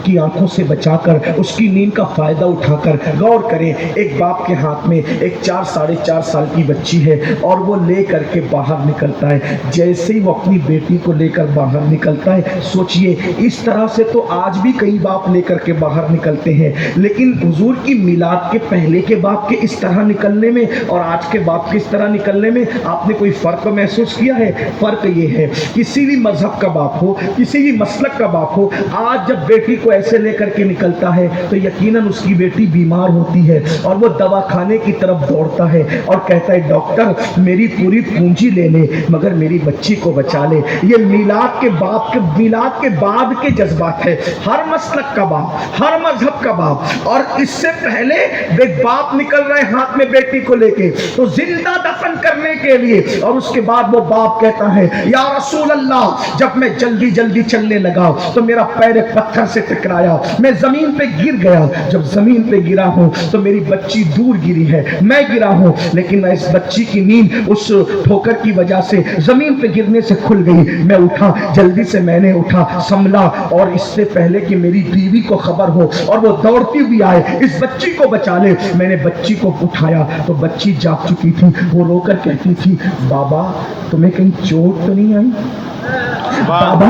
کی آنکھوں سے بچا کر، اس کی نیند کا فائدہ اٹھا کر۔ غور کریں ایک باپ کے ہاتھ میں ایک 4 ساڑھے 4 سال کی بچی ہے اور وہ لے کر کے باہر نکلتا ہے، جیسے ہی وہ اپنی بیٹی کو لے کر باہر نکلتا ہے، سوچئے اس طرح سے تو آج بھی کئی باپ لے کر کے باہر نکلتے ہیں، لیکن حضور کی میلاد کے پہلے کے باپ کے اس طرح نکلنے میں اور آج کے باپ کے اس طرح نکلنے میں آپ نے کوئی فرق محسوس کیا ہے؟ فرق یہ ہے کسی بھی مذہب کا باپ ہو، کسی بھی مسلک کا باپ ہو، آج جب بیٹی کو ایسے لے کر کے نکلتا ہے تو یقیناً اس کی بیٹی بیمار ہوتی ہے اور وہ دوا خانے کی طرف دوڑتا ہے اور کہتا ہے ڈاکٹر میری پوری پونجی لے لے مگر میری بچی کو بچا لے۔ یہ میلاد کے بعد کے جذبات ہے، ہر مسلک کا باپ، ہر مذہب کا باپ، اور اس سے پہلے ایک باپ نکل رہے ہاتھ میں بیٹی کو لے کے تو زندہ دفن کرنے کے لیے، اور اس کے بعد وہ باپ کہتا ہے یا رسول اللہ اللہ جب میں جلدی جلدی چلنے لگا تو میرا پیر ایک پتھر سے ٹکرایا، میں زمین پہ گر گیا۔ جب زمین پہ گرا ہوں تو میری بچی دور گری ہے، میں گرا ہوں، لیکن اس بچی کی نیند اس ٹھوکر کی وجہ سے زمین پہ گرنے سے کھل گئی۔ میں اٹھا، جلدی سے میں نے اٹھا، سنبھلا، اور اس سے پہلے کہ میری بیوی کو خبر ہو اور وہ دوڑتی ہوئی آئے اس بچی کو بچا لے، میں نے بچی کو اٹھایا تو بچی جاگ چکی تھی۔ وہ رو کر کہتی تھی، بابا تمہیں کہیں چوٹ تو نہیں آئی؟ بابا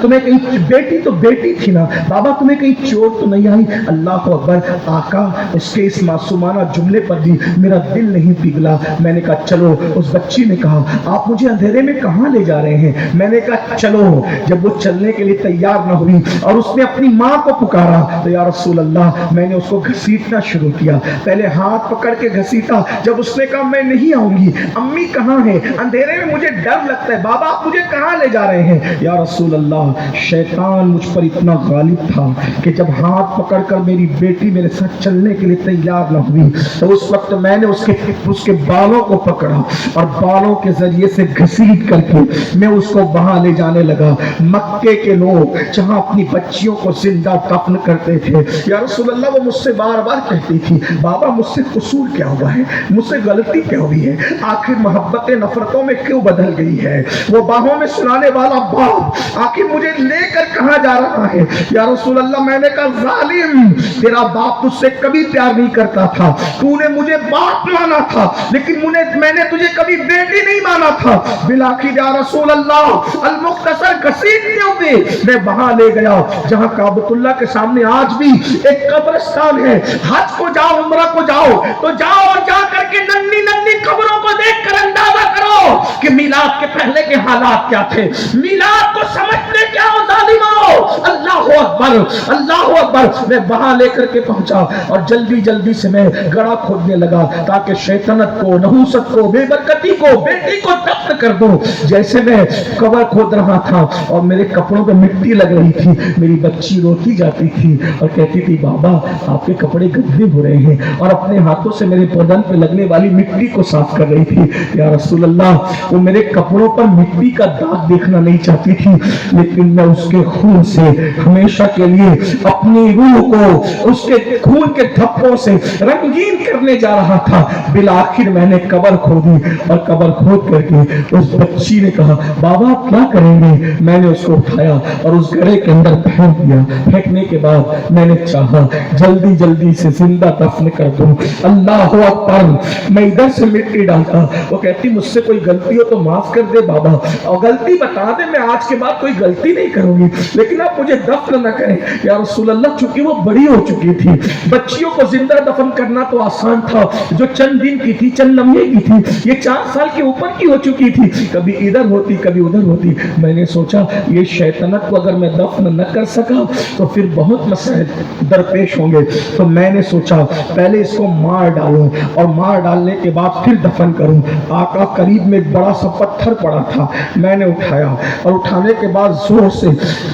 تمہیں کہیں، بیٹی تو بیٹی تھی نا، بابا تمہیں کہیں چوٹ تو نہیں آئی؟ اللہ اکبر! آقا اس کے اس معصومانہ جملے پر بھی میرا دل نہیں پگھلا۔ میں نے کہا چلو، اس بچی نے کہا آپ مجھے اندھیرے میں کہاں لے جا رہے ہیں؟ میں نے کہا چلو۔ جب وہ چلنے کے لیے تیار نہ ہوئی اور اس نے اپنی ماں کو پکارا تو یا رسول اللہ میں نے اس کو گھسیٹنا شروع کیا، پہلے ہاتھ پکڑ کے گھسیٹا۔ جب اس نے کہا میں نہیں آؤں گی، امی کہاں ہے؟ اندھیرے میں مجھے ڈر لگتا ہے، بابا آپ مجھے کہاں لے جا رہے ہیں؟ یا رسول اللہ شیطان مجھ پر اتنا غالب تھا کہ جب ہاتھ پکڑ کر میری بیٹی میرے ساتھ چلنے کے لیے تیار نہ ہوئی تو اس وقت میں نے اس کے بالوں کو پکڑا اور بالوں کے ذریعے سے گھسیٹ کر کے میں اس کو وہاں لے جانے لگا۔ مکے کے لوگ جہاں اپنی بچیوں کو زندہ دفن کرتے تھے، یا رسول اللہ وہ مجھ سے بار بار کہتی تھی بابا مجھ سے قصور کیا ہوا ہے، مجھ سے غلطی کیا ہوئی ہے، آخر محبت نفرتوں میں کیوں بدل گئی ہے؟ وہ باہوں میں سلانے والا باپ آخر مجھے لے کر کہاں جا رہا ہے؟ یا رسول اللہ میں نے کہا ظالم، تیرا باپ تجھ سے کبھی پیار نہیں کرتا تھا، تو نے مجھے باپ مانا تھا لیکن میں نے تجھے کبھی بیٹی نہیں مانا تھا۔ بالآخر یا رسول اللہ المختصر گھسیٹتے ہوئے میں وہاں لے گیا جہاں کعبۃ اللہ کے سامنے آج بھی ایک قبرستان ہے۔ حج کو جاؤ، عمرہ کو جاؤ تو جاؤ اور جا کر کے ننھی ننھی قبروں کو دیکھ کر اندازہ کرو کہ میلاد کے پہلے کے حالات کیا تھے۔ میلاد کو سمجھتے کیا ہو ظالمو؟ اللہ اکبر، اللہ اکبر۔ میں وہاں لے کر کے پہنچا اور جلدی جلدی سے میں گڑھا کھودنے لگا تاکہ شیطنت کو، نحوست کو، بے برکتی کو، بیٹی کو دفن کر دوں۔ جیسے میں قبر کھود رہا تھا اور میرے کپڑوں پہ مٹی لگ رہی تھی، میری بچی روتی جاتی تھی اور کہتی تھی بابا آپ کے کپڑے گندے ہو رہے ہیں، اور اپنے ہاتھوں سے میرے بدن پہ لگنے والی مٹی کو صاف کر رہی تھی۔ یا رسول اللہ وہ میرے کپڑوں پر مٹی کا داغ دیکھنا نہیں چاہتی تھی، لیکن میں اس کے خون سے ہمیشہ کے لیے اپنی روح کو اس کے خون کے دھبوں سے رنگین کرنے جا رہا تھا۔ بالآخر میں نے قبر کھودی اور قبر کھود کر کے اس بچی نے کہا بابا آپ کیا کریں گے؟ میں نے اس کو اٹھایا اور اس گڑھے کے اندر پھینک دیا۔ پھینکنے کے بعد میں نے چاہا جلدی جلدی سے زندہ دفن کر دوں۔ اللہ اکبر! میں ادھر سے مٹی ڈالتا، وہ کہتی مجھ سے کوئی غلطی ہو تو معاف کر دے بابا، اور غلطی بتا دے، میں آج کے بعد کوئی غلطی نہیں کروں گی، لیکن آپ مجھے دفن نہ کریں۔ یا رسول اللہ چونکہ وہ بڑی ہو چکی تھی، بچیوں کو زندہ دفن کرنا تو آسان تھا، جو چند دن کی تھی، چند لمحے کی تھی، یہ 4 سال کے اوپر کی ہو چکی تھی، کبھی ادھر ہوتی کبھی ادھر ہوتی۔ میں نے سوچا یہ شیطنت کو اگر میں دفن نہ کر سکا تو پھر بہت مسائل درپیش ہوں گے، تو میں نے سوچا پہلے اس کو مار ڈالوں اور مار ڈالنے کے بعد پھر دفن کروں۔ آقا قریب میں ایک بڑا سا پتھر پڑا تھا، میں نے اٹھایا اور اٹھانے کے بعد زور سے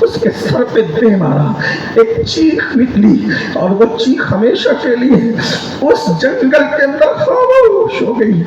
اس کے سر پہ دے مارا، ایک چیخ نکلی اور وہ چیخ ہمیشہ کے لیے اس جنگل کے اندر خاموش ہو گئی،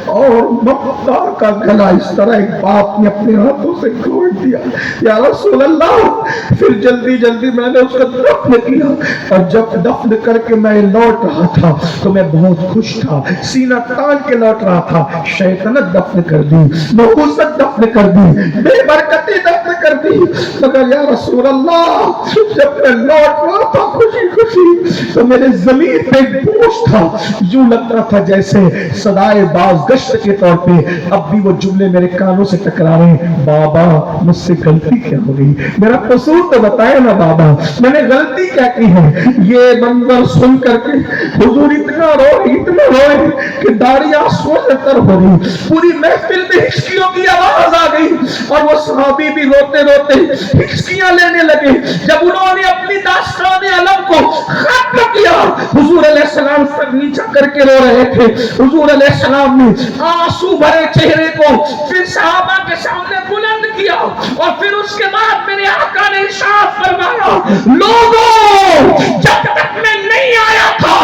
اور ممتا کا گلا اس طرح ایک باپ نے اپنے ہاتھوں سے گھونٹ دیا۔ یا رسول اللہ پھر جلدی جلدی میں نے اس کو دفن کیا، اور جب دفن کر کے میں لوٹ رہا تھا تو میں بہت خوش تھا، سینہ تان کے لوٹ رہا تھا۔ شیطنت دفن کر دی، نحوست دفن کر دی، بے برکتی دفن کر دی، مگر یا رسول اللہ جب میں لوٹ رہا تھا خوشی خوشی تو میرے ضمیر پہ ایک بوجھ تھا، یوں لگتا تھا جیسے صدائے باز گشت کے طور پہ اب بھی وہ جملے میرے کانوں سے ٹکرا رہے ہیں، بابا مجھ سے غلطی کیا ہو گئی؟ میرا قصور تو بتائے نا بابا، میں نے غلطی کیا کی ہے؟ یہ منظر سن کر کے حضور اتنا روئے کہ داڑھی آنسوں سے تر ہو گئی، پوری محفل میں ہچکیوں کی آواز آ گئی، اور وہ صحابی بھی روتے روتے ہچکیاں لینے لگے۔ جب انہوں نے اپنی داستان علم کو ختم کیا، حضور علیہ السلام سر نیچا کر کے رو رہے تھے۔ حضور علیہ السلام نے آنسو بھرے چہرے کو پھر صحابہ کے سامنے بلند کیا، اور پھر اس کے بعد میرے آقا نے ارشاد فرمایا لوگوں جب تک میں نہیں آیا تھا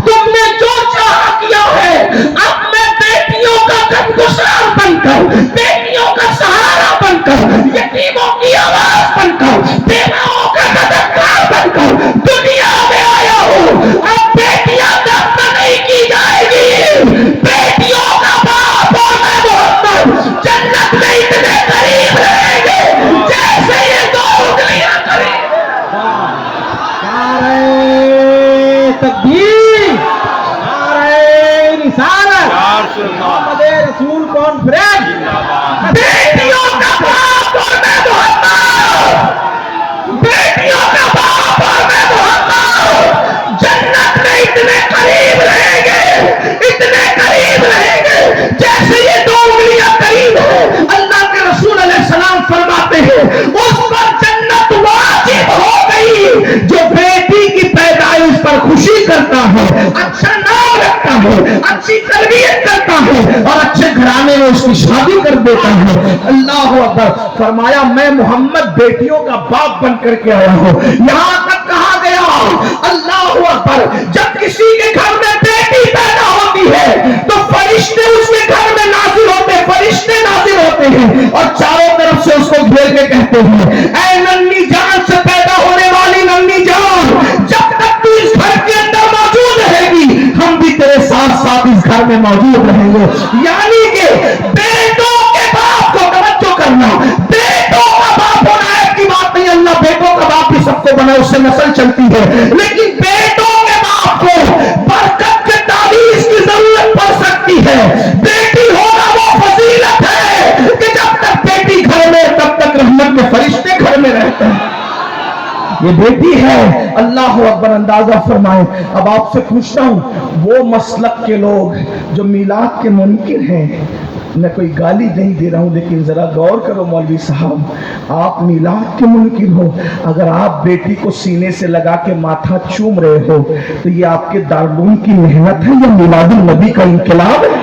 تم نے جو چاہا کیا ہے، اب میں بیٹیوں کا غمگسار بن کر، بیٹیوں کا سہارا بن کر، تکبیر، نعرہ رسالت، یا رسول اللہ محمد رسول کانفرنس۔ بیٹیوں کا باپ اور میں محمد، بیٹیوں کا باپ اور میں محمد جنت میں اتنے قریب رہیں گے، اتنے قریب رہیں گے جیسے یہ دو انگلیاں قریب ہے۔ اللہ کے رسول علیہ السلام فرماتے ہیں اس پر جنت واجب ہو گئی جو بیٹی کی پیدائش پر خوشی کرتا ہے، اچھا نام رکھتا ہے، اچھی تربیت کرتا ہے اور اچھے گھرانے میں اس کی شادی کر دیتا ہے۔ اللہ اکبر۔ فرمایا میں محمد بیٹیوں کا باپ بن کر کے آیا ہوں۔ یہاں تک کہا گیا اللہ اکبر جب کسی کے گھر میں بیٹی پیدا ہوتی ہے تو فرشتے اس کے گھر میں نازل ہوتے ہیں، فرشتے نازل ہوتے ہیں اور چاروں طرف سے اس کو گھیر کے کہتے ہیں اے ننھی جان سے پیدا ہونے والی ننھی جان، جب تک تو اس گھر کے اندر موجود رہے گی ہم بھی تیرے ساتھ ساتھ اس گھر میں موجود رہیں گے۔ یعنی کہ بیٹوں کے باپ کو توجہ کرنا، بیٹوں کا باپ ہونا ایک کی بات نہیں، اللہ بیٹوں کا باپ بھی سب کو بنا، اس سے نسل چلتی ہے، لیکن بیٹوں کے باپ کو برکت کے تعویذ کی ضرورت پڑ سکتی ہے۔ بیٹی ہونا وہ فضیلت ہے کہ جب تک بیٹی گھر میں تب تک رحمت کے فرشتے گھر میں رہتے ہیں۔ یہ بیٹی ہے، اللہ اکبر۔ اندازہ فرمائیں۔ اب آپ سے پوچھتا ہوں وہ مسلک کے لوگ جو میلاد کے منکر ہیں، میں کوئی گالی نہیں دے رہا ہوں لیکن ذرا غور کرو مولوی صاحب، آپ میلاد کے منکر ہو، اگر آپ بیٹی کو سینے سے لگا کے ماتھا چوم رہے ہو تو یہ آپ کے دارالعلوم کی محنت ہے یا میلاد النبی کا انقلاب ہے؟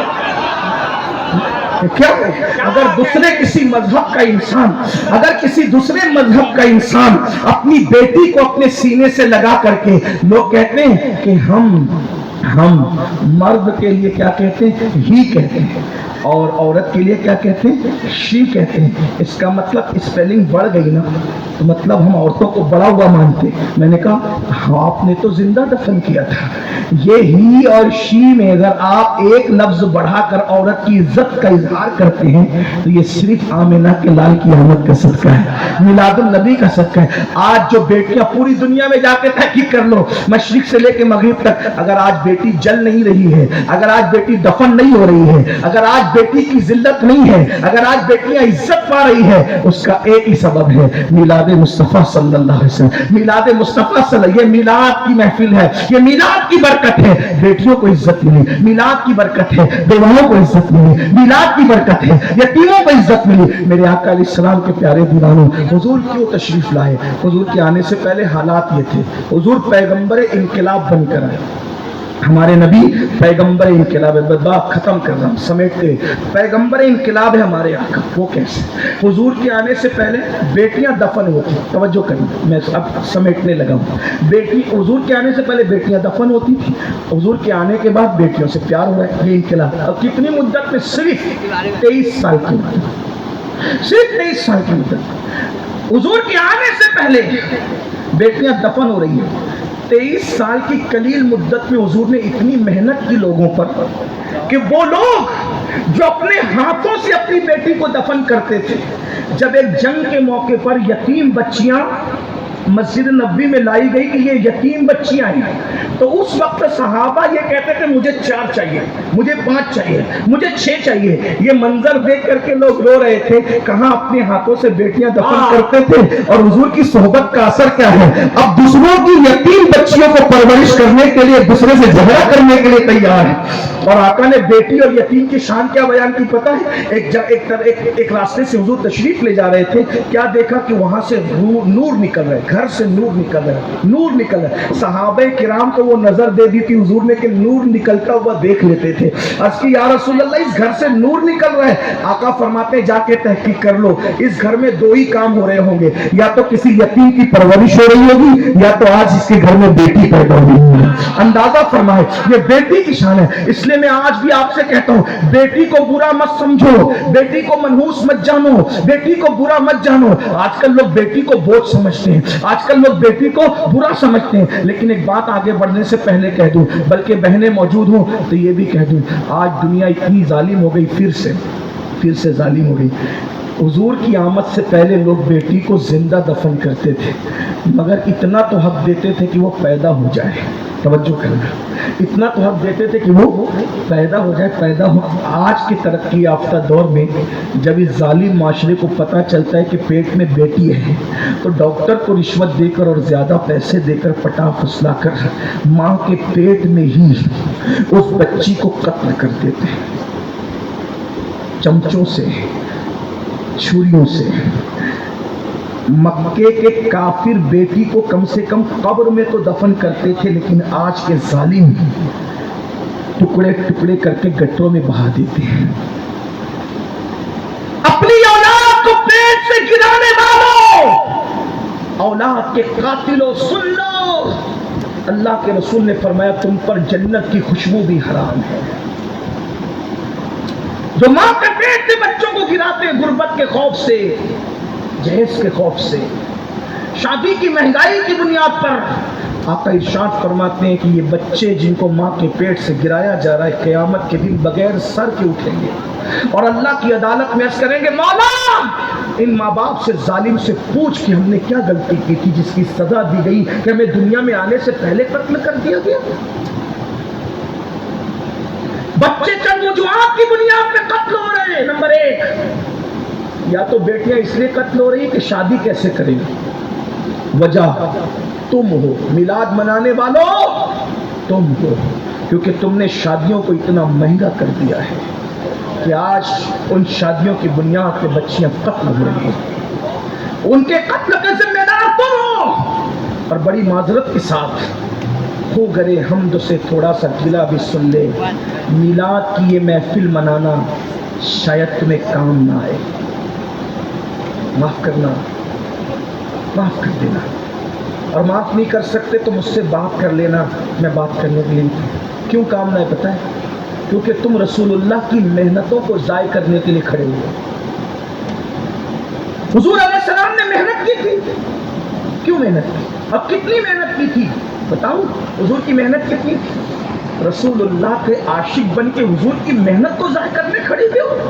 کیا ہے؟ اگر دوسرے کسی مذہب کا انسان، اگر کسی دوسرے مذہب کا انسان اپنی بیٹی کو اپنے سینے سے لگا کر کے، لوگ کہتے ہیں کہ ہم مرد کے لیے کیا کہتے ہیں؟ ہی کہتے ہیں، اور عورت کے لیے کیا کہتے ہیں؟ شی کہتے ہیں۔ اس کا مطلب اسپیلنگ بڑھ گئی نا، تو مطلب ہم عورتوں کو بڑا ہوا مانتے۔ میں نے کہا آپ نے تو زندہ دفن کیا تھا۔ یہ ہی اور شی میں اگر آپ ایک لفظ بڑھا کر عورت کی عزت کا اظہار کرتے ہیں تو یہ صرف آمنہ کے لال کی آمد کا صدقہ ہے، میلاد النبی کا صدقہ ہے۔ آج جو بیٹیاں پوری دنیا میں جا کے تحقیق کر لو، مشرق سے لے کے مغرب تک، اگر آج بیٹی جل نہیں رہی ہے، اگر آج بیٹی دفن نہیں ہو رہی ہے، اگر آج بیٹی کی ذلت نہیں ہے، اگر آج بیٹیاں عزت پا رہی ہے، اس کا ایک ہی سبب ہے میلاد مصطفیٰ صلی اللہ علیہ وسلم۔ میلاد مصطفیٰ صلی اللہ علیہ وسلم، یہ میلاد کی محفل ہے، یہ میلاد کی برکت ہے۔ بیٹیوں کو عزت ملی، میلاد کی برکت ہے۔ بیواؤں کو عزت ملی، میلاد کی برکت ہے۔ یتیموں کو عزت ملی۔ میرے آقا علیہ السلام کے پیارے دیوانوں، حضور کیوں تشریف لائے؟ حضور کے آنے سے پہلے حالات یہ تھے، حضور پیغمبر انقلاب بن کر آئے۔ ہمارے نبی پیغمبر انقلاب ہے، بات ختم کر رہا ہوں سمیٹتے، پیغمبر انقلاب ہے ہمارے آقا۔ وہ کیسے؟ حضور کے آنے سے پہلے بیٹیاں دفن ہوتی، توجہ کریں میں اب سمیٹنے لگا ہوں۔ بیٹی حضور کے آنے سے پہلے بیٹیاں دفن ہوتی تھی، حضور کے آنے کے بعد بیٹیوں سے پیار ہوا ہے، یہ انقلاب۔ اور کتنی مدت میں؟ صرف 23 سال کی مدت، صرف 23 سال کی مدت۔ حضور کے آنے سے پہلے بیٹیاں دفن ہو رہی ہیں، 23 سال کی قلیل مدت میں حضور نے اتنی محنت کی لوگوں پر کہ وہ لوگ جو اپنے ہاتھوں سے اپنی بیٹی کو دفن کرتے تھے، جب ایک جنگ کے موقع پر یتیم بچیاں مسجد نبوی میں لائی گئی کہ یہ یتیم بچیاں ہیں، تو اس وقت صحابہ یہ کہتے تھے مجھے 4 چاہیے، مجھے 5 چاہیے، مجھے 6 چاہیے۔ یہ منظر دیکھ کر کے لوگ رو رہے تھے، کہاں اپنے ہاتھوں سے بیٹیاں دفن کرتے تھے اور حضور کی صحبت کا اثر کیا ہے؟ اب دوسروں کی یتیم بچیوں کو پرورش کرنے کے لیے، دوسرے سے جھگڑا کرنے کے لیے تیار ہے۔ اور آقا نے بیٹی اور یتیم کی شان کیا بیان کی پتہ ہے؟ ایک راستے سے حضور تشریف لے جا رہے تھے، کیا دیکھا کہ وہاں سے نور نکل رہا ہے، گھر سے نور نکل رہا ہے، نور نکل رہا ہے۔ صحابہ کرام کو وہ نظر دے دی تھی حضور نے کہ نور نکلتا ہوا دیکھ لیتے تھے۔ عرض کی یا رسول اللہ اس گھر سے نور نکل رہا ہے۔ آقا فرماتے جا کے تحقیق کر لو، اس گھر میں 2 ہی کام ہو رہے ہوں گے، یا تو کسی یتیم کی پرورش ہو رہی ہوگی یا تو آج اس کے گھر میں بیٹی پیدا ہوئی ہے۔ اندازہ فرمائے یہ بیٹی کی شان ہے۔ اس لیے میں آج بھی آپ سے کہتا ہوں بیٹی کو برا مت سمجھو، بیٹی کو منحوس مت جانو، بیٹی کو برا مت جانو۔ آج کل لوگ بیٹی کو بوجھ سمجھتے ہیں، آج کل لوگ بیٹی کو برا سمجھتے ہیں، لیکن ایک بات آگے بڑھنے سے پہلے کہہ دوں، بلکہ بہنیں موجود ہوں تو یہ بھی کہہ دوں، آج دنیا اتنی ظالم ہو گئی، پھر سے ظالم ہو گئی۔ حضور کی آمد سے پہلے لوگ بیٹی کو زندہ دفن کرتے تھے، مگر اتنا تو حق دیتے تھے کہ وہ پیدا ہو جائے. توجہ کرنا، اتنا تو حق دیتے تھے کہ وہ پیدا ہو جائے، پیدا ہو. آج کے ترقی یافتہ دور میں جب اس ظالم معاشرے کو پتہ چلتا ہے کہ پیٹ میں بیٹی ہے تو ڈاکٹر کو رشوت دے کر اور زیادہ پیسے دے کر پٹا پھسلا کر ماں کے پیٹ میں ہی اس بچی کو قتل کر دیتے ہیں، چمچوں سے، چھریوں سے. مکے کے کافر بیٹی کو کم سے کم قبر میں تو دفن کرتے تھے، لیکن آج کے ظالم ٹکڑے ٹکڑے کر کے گٹروں میں بہا دیتے ہیں. اپنی اولاد کو پیٹ سے گرانے والوں، اولاد کے قاتلوں، سن لو، اللہ کے رسول نے فرمایا تم پر جنت کی خوشبو بھی حرام ہے. جو ماں کے پیٹ سے بچوں کو گراتے ہیں غربت کے خوف سے، جہیز کے خوف سے، شادی کی مہنگائی کی بنیاد پر، آقا ارشاد فرماتے ہیں کہ یہ بچے جن کو ماں کے پیٹ سے گرایا جا رہا ہے قیامت کے دن بغیر سر کے اٹھیں گے اور اللہ کی عدالت میں عرض کریں گے مولا ان ماں باپ سے، ظالم سے پوچھ کہ ہم نے کیا غلطی کی تھی جس کی سزا دی گئی کہ ہمیں دنیا میں آنے سے پہلے قتل کر دیا گیا. بچے چند وجوہات کی بنیاد پہ قتل ہو رہے ہیں. نمبر 1، یا تو بیٹیاں اس لیے قتل ہو رہی ہیں کہ شادی کیسے کریں گے، وجہ تم ہو، میلاد منانے والوں تم ہو، کیونکہ تم نے شادیوں کو اتنا مہنگا کر دیا ہے کہ آج ان شادیوں کی بنیاد پہ بچیاں قتل ہو رہی ہیں. ان کے قتل کے ذمہ دار تم ہو. اور بڑی معذرت کے ساتھ ہو گرے حمد سے تھوڑا سا گلا بھی سن لے، میلاد کی یہ محفل منانا شاید تمہیں کام نہ آئے. معاف کرنا، معاف کر دینا، اور معاف نہیں کر سکتے تو مجھ سے بات کر لینا، میں بات کرنے کے لیے. کیوں کام نہ ہے پتہ ہے؟ کیونکہ تم رسول اللہ کی محنتوں کو ضائع کرنے کے لیے کھڑے ہوئے. حضور علیہ السلام نے محنت کی تھی، کیوں محنت کی؟ اب کتنی محنت کی تھی بتاؤ؟ حضور کی محنت کتنی تھی؟ رسول اللہ کے عاشق بن کے حضور کی محنت کو ضائع کرنے کھڑے ہوئے ہو.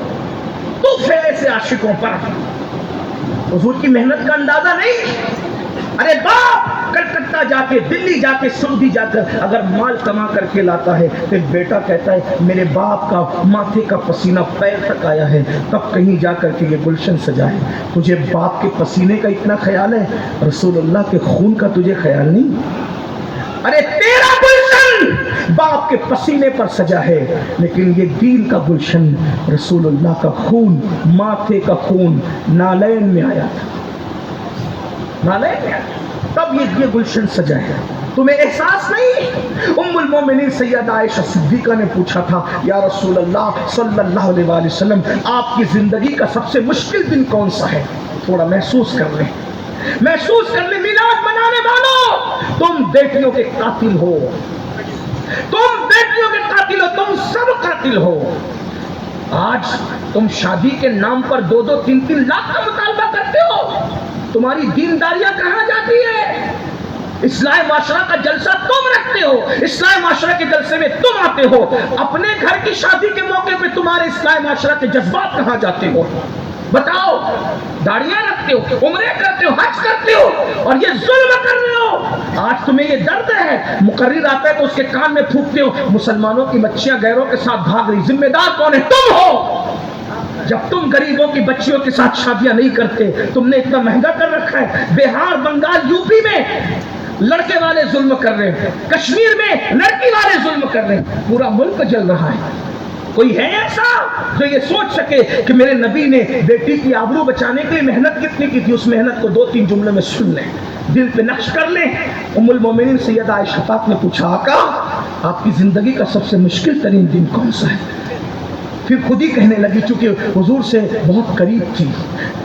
تو پھیلے سے عاشقوں پر حضور کی محنت کا اندازہ نہیں. ارے باپ کلکتہ جا کے، دلی جا کے، سعودی جا کر اگر مال کما کر کے لاتا ہے پھر بیٹا کہتا ہے میرے باپ کا ماتھے کا پسینہ پیر تک آیا ہے، تب کہیں جا کر کے یہ گلشن سجا ہے. تجھے باپ کے پسینے کا اتنا خیال ہے، رسول اللہ کے خون کا تجھے خیال نہیں؟ ارے تیرا گلشن باپ کے پسینے پر سجا ہے، لیکن یہ دین کا گلشن رسول اللہ کا خون، ماتھے کا خون نالین میں آیا تھا، نالین میں آیا تھا، تب یہ گلشن سجا ہے. تمہیں احساس نہیں؟ ام المومنین سیدہ عائشہ صدیقہ نے پوچھا تھا یا رسول اللہ صلی اللہ علیہ وآلہ وسلم آپ کی زندگی کا سب سے مشکل دن کون سا ہے؟ تھوڑا محسوس کر لیں، محسوس کر لیں. میلاد منانے والوں تم بیٹیوں کے قاتل ہو، تم بیٹیوں کے قاتل ہو، تم سب قاتل ہو. آج تم شادی کے نام پر 2-2, 3-3 لاکھ کا مطالبہ کرتے ہو. تمہاری دینداریاں کہاں جاتی ہے؟ اصلاح معاشرہ کا جلسہ تم رکھتے ہو، اصلاح معاشرہ کے جلسے میں تم آتے ہو، اپنے گھر کی شادی کے موقع پہ تمہارے اصلاح معاشرہ کے جذبات کہاں جاتے ہو؟ بتاؤ. داڑیاں رکھتے ہو، عمرے کرتے ہو، حج کرتے ہو، اور یہ ظلم کر رہے ہو. آج تمہیں یہ درد ہے، مقرر آتا ہے تو اس کے کان میں پھونکتے ہو مسلمانوں کی بچیاں غیروں کے ساتھ بھاگ رہی. ذمہ دار کون ہے؟ تم ہو. جب تم غریبوں کی بچیوں کے ساتھ شادیاں نہیں کرتے، تم نے اتنا مہنگا کر رکھا ہے. بہار، بنگال، یوپی میں لڑکے والے ظلم کر رہے ہیں، کشمیر میں لڑکی والے ظلم کر رہے ہیں، پورا ملک جل رہا ہے. کوئی ہے ایسا جو یہ سوچ سکے کہ میرے نبی نے بیٹی کی آبرو بچانے کے لیے محنت کتنی کی تھی؟ اس محنت کو 2-3 جملے میں سن لیں، دل پہ نقش کر لیں. ام المومنین سیدہ عائشہ پاک نے پوچھا آقا آپ کی زندگی کا سب سے مشکل ترین دن کون سا ہے؟ پھر خود ہی کہنے لگی، چونکہ حضور سے بہت قریب تھی،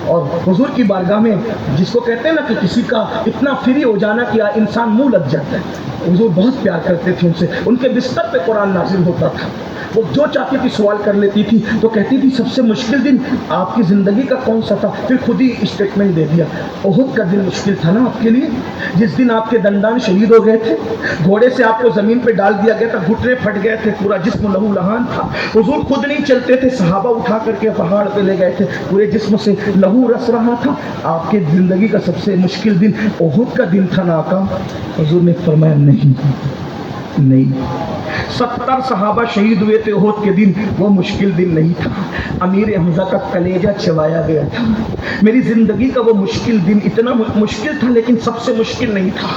اور حضور کی بارگاہ میں جس کو کہتے ہیں نا کہ کسی کا اتنا فری ہو جانا کہ انسان منہ لگ جاتا ہے، حضور بہت پیار کرتے تھے ان سے. ان کے بستر پہ قرآن نازل ہوتا تھا، وہ جو چاہتی تھی سوال کر لیتی تھی. تو کہتی تھی سب سے مشکل دن آپ کی زندگی کا کون سا تھا؟ پھر خود ہی اسٹیٹمنٹ دے دیا، احد کا دن مشکل تھا نا آپ کے لیے، جس دن آپ کے دندان شہید ہو گئے تھے، گھوڑے سے آپ کو زمین پہ ڈال دیا گیا تھا، گھٹنے پھٹ گئے تھے، پورا جسم لہو لہان تھا. حضور خود نہیں چلتے تھے، صحابہ اٹھا کر کے پہاڑ پہ لے گئے تھے، پورے جسم سے لہو رس رہا تھا. آپ کے زندگی کا سب سے مشکل دن احد کا دن تھا نا آقا؟ حضور نے فرمایا نہیں، 70 صحابہ شہید ہوئے تھے احد کے دن، وہ مشکل دن نہیں تھا. امیر حمزہ کا کلیجہ چبایا گیا تھا. میری زندگی کا وہ مشکل دن اتنا مشکل تھا لیکن سب سے مشکل نہیں تھا.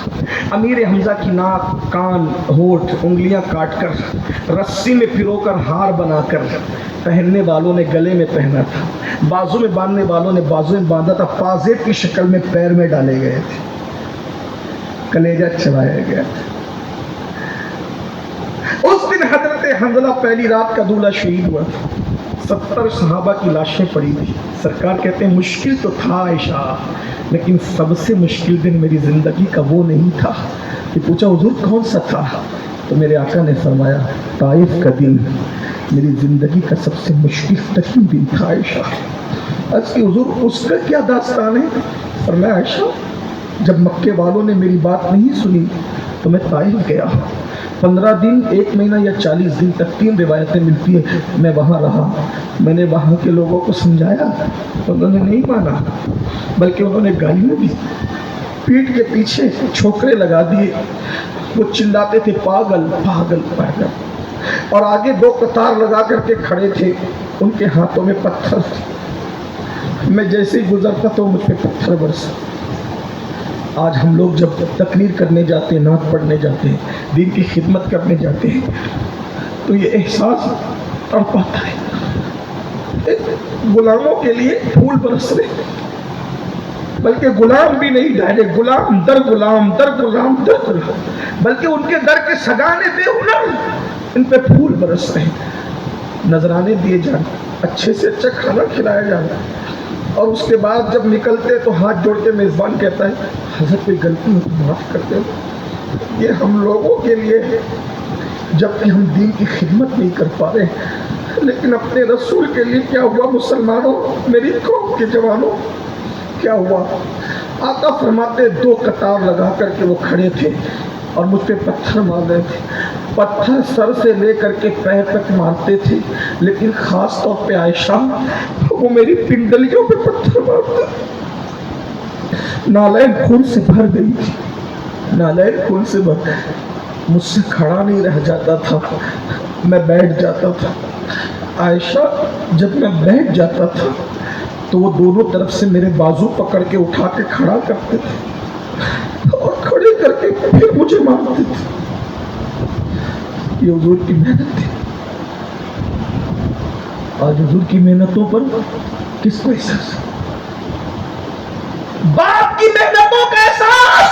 امیر حمزہ کی ناک، کان، ہونٹ، انگلیاں کاٹ کر، رسی میں پرو کر، ہار بنا کر پہننے والوں نے گلے میں پہنا تھا، بازو میں باندھنے والوں نے بازو میں باندھا تھا، پازیب کی شکل میں پیر میں ڈالے گئے تھے، کلیجہ چبایا گیا تھا. اس دن حضرت حنظلہ پہلی رات کا دولہا شہید ہوا تھا. 70 صحابہ کی لاشیں پڑی تھی. سرکار کہتے ہیں مشکل تو تھا عائشہ، لیکن سب سے مشکل دن میری زندگی کا وہ نہیں تھا. کہ پوچھا حضور کون سا تھا؟ تو میرے آقا نے فرمایا طائف کا دن میری زندگی کا سب سے مشکل ترین دن تھا عائشہ. عرض کی حضور اس کا کیا داستان ہے؟ فرمایا عائشہ جب مکے والوں نے میری بات نہیں سنی تو میں طائف گیا. 15 دن، 1 مہینہ یا 40 دن تک 3 روایتیں ملتی ہیں میں وہاں رہا. میں نے وہاں کے لوگوں کو سمجھایا، انہوں نے نہیں مانا، بلکہ انہوں نے گالیاں دی، پیٹھ کے پیچھے چھوکرے لگا دیے. وہ چلاتے تھے پاگل پاگل پاگل، اور آگے 2 قطار لگا کر کے کھڑے تھے، ان کے ہاتھوں میں پتھر تھے. میں جیسے ہی گزرتا تو مجھ پہ پتھر برسا. آج ہم لوگ جب تقریر کرنے جاتے ہیں، نعت پڑھنے جاتے ہیں، دین کی خدمت کرنے جاتے ہیں، تو یہ احساس تڑپاتا ہے. غلاموں کے لیے پھول برس رہے، بلکہ غلام بھی نہیں، ڈائریکٹ غلام در غلام در غلام در غلام، بلکہ ان کے در کے سگانے بے ہنر ان پہ پھول برس رہے. نذرانے دیے جائیں، اچھے سے اچھا کھانا کھلایا جائے، اور اس کے بعد جب نکلتے تو ہاتھ جوڑ کے میزبان کہتا ہے حضرت کوئی غلطی ہو تو معاف کرتے ہو. یہ ہم لوگوں کے لیے ہے جبکہ ہم دین کی خدمت نہیں کر پا رہے، لیکن اپنے رسول کے لیے کیا ہوا مسلمانوں، میری قوم کے جوانوں کیا ہوا؟ آقا فرماتے 2 قطار لگا کر کے وہ کھڑے تھے اور مجھ پہ پتھر مار رہے تھے. پتھر سر سے لے کر کے پیر تک مارتے تھے، لیکن خاص طور پہ عائشہ وہ میری پنڈلیوں پہ پتھر مارتے. نالین خون سے بھر گئی تھی، نالین خون سے بھر. مجھ سے کھڑا نہیں رہ جاتا تھا، میں بیٹھ جاتا تھا. عائشہ جب میں بیٹھ جاتا تھا تو وہ دونوں طرف سے میرے بازو پکڑ کے اٹھا کے کھڑا کرتے تھے اور کھڑے کر کے پھر مجھے مارتے تھے. یہ حضور کی محنت تھی. آج حضور کی محنتوں پر کس کو احساس؟ باپ کی محنتوں کا احساس.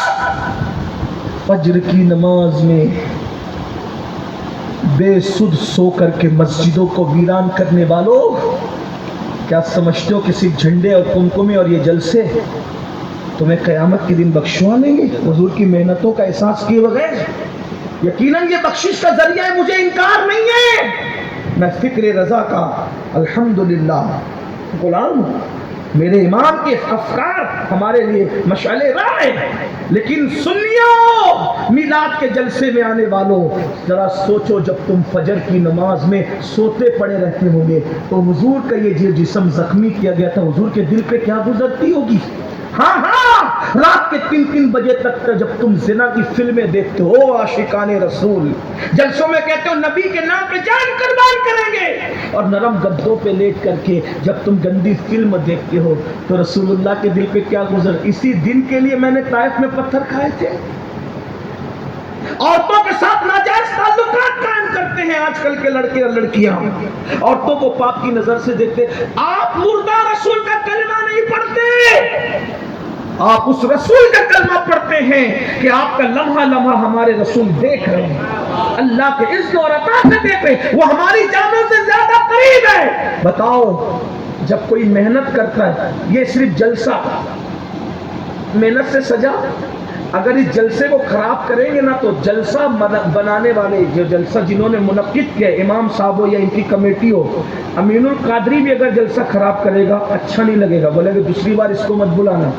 فجر کی نماز میں بے سد سو کر کے مسجدوں کو ویران کرنے والوں، کیا سمجھتے ہو کسی جھنڈے اور کمکمے اور یہ جلسے تمہیں قیامت کے دن بخشوا لیں گے حضور کی محنتوں کا احساس کیے بغیر؟ یقیناً یہ بخشش کا ذریعہ ہے، مجھے انکار نہیں ہے. میں فکر رضا کا الحمدللہ غلام ہوں. میرے امام کے افکار ہمارے لیے مشعل راہ ہے. لیکن سنیو، میلاد کے جلسے میں آنے والوں، ذرا سوچو جب تم فجر کی نماز میں سوتے پڑے رہتے ہوں گے تو حضور کا یہ جسم زخمی کیا گیا تھا، حضور کے دل پہ کیا گزرتی ہوگی. ہاں رات کے 3 بجے تک جب تم زنا کی فلمیں دیکھتے ہو، عاشقان رسول جلسوں میں کہتے ہو نبی کے نام پہ جان قربان کریں گے، اور نرم گدوں پہ لیٹ کر کے جب تم گندی فلم دیکھتے ہو تو رسول اللہ کے دل پہ کیا گزر. اسی دن کے لیے میں نے طائف میں پتھر کھائے تھے. عورتوں کے ساتھ ناجائز تعلقات قائم کرتے ہیں آج کل کے لڑکے اور لڑکیاں، عورتوں کو پاپ کی نظر سے دیکھتے. آپ مردہ رسول کا کلمہ نہیں پڑھتے، آپ اس رسول کا کلمہ پڑھتے ہیں کہ آپ کا لمحہ لمحہ ہمارے رسول دیکھ رہے ہیں، اللہ کے اذن اور عطا سے دیکھ رہے ہیں، وہ ہماری جانوں سے زیادہ قریب ہے. بتاؤ جب کوئی محنت کرتا ہے، یہ صرف جلسہ محنت سے سجا، اگر اس جلسے کو خراب کریں گے نا تو جلسہ بنانے والے جو جلسہ جنہوں نے منعقد کیا، امام صاحب ہو یا ان کی کمیٹی ہو، امین القادری بھی اگر جلسہ خراب کرے گا اچھا نہیں لگے گا، بولے کہ دوسری بار اس کو مت بلانا،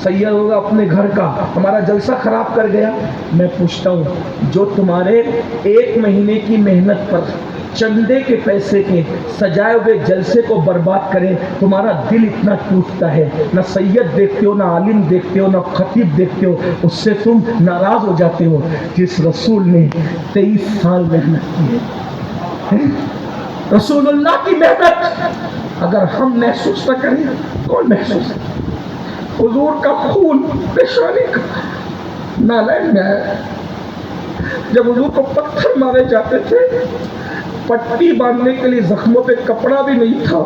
سید ہوگا اپنے گھر کا، ہمارا جلسہ خراب کر گیا۔ میں پوچھتا ہوں جو تمہارے ایک مہینے کی محنت پر چندے کے پیسے کے سجائے ہوئے جلسے کو برباد کرے، تمہارا دل اتنا ٹوٹتا ہے، نہ سید دیکھتے ہو، نہ عالم دیکھتے ہو، نہ خطیب دیکھتے ہو، اس سے تم ناراض ہو جاتے ہو جس رسول نے 23 سال محنت کی ہے۔ رسول اللہ کی محنت اگر ہم محسوس نہ کریں کون محسوس کرے؟ حضور کا خون پیشانی کا نالائن میں ہے، جب حضور کو پتھر مارے جاتے تھے، پٹی باندھنے کے لیے زخموں پہ کپڑا بھی نہیں تھا،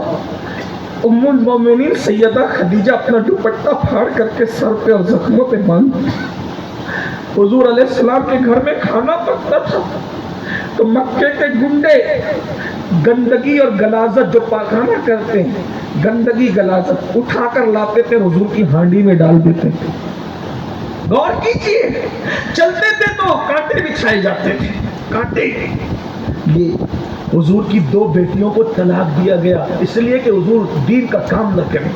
ام المومنین سیدہ خدیجہ اپنا دوپٹہ پھاڑ کر کے سر پہ اور زخموں پہ باندھ، حضور علیہ السلام کے گھر میں کھانا پکتا تھا تو مکے کے گنڈے گندگی اور غلاظت جو پاخانہ کرتے ہیں، گندگی غلاظت اٹھا کر لاتے تھے، حضور کی ہانڈی میں ڈال دیتے تھے۔ غور کیجیے، چلتے تھے تو کانٹے بچھائے جاتے تھے، کانٹے۔ یہ حضور کی 2 بیٹیوں کو طلاق دیا گیا اس لیے کہ حضور دین کا کام نہ کریں۔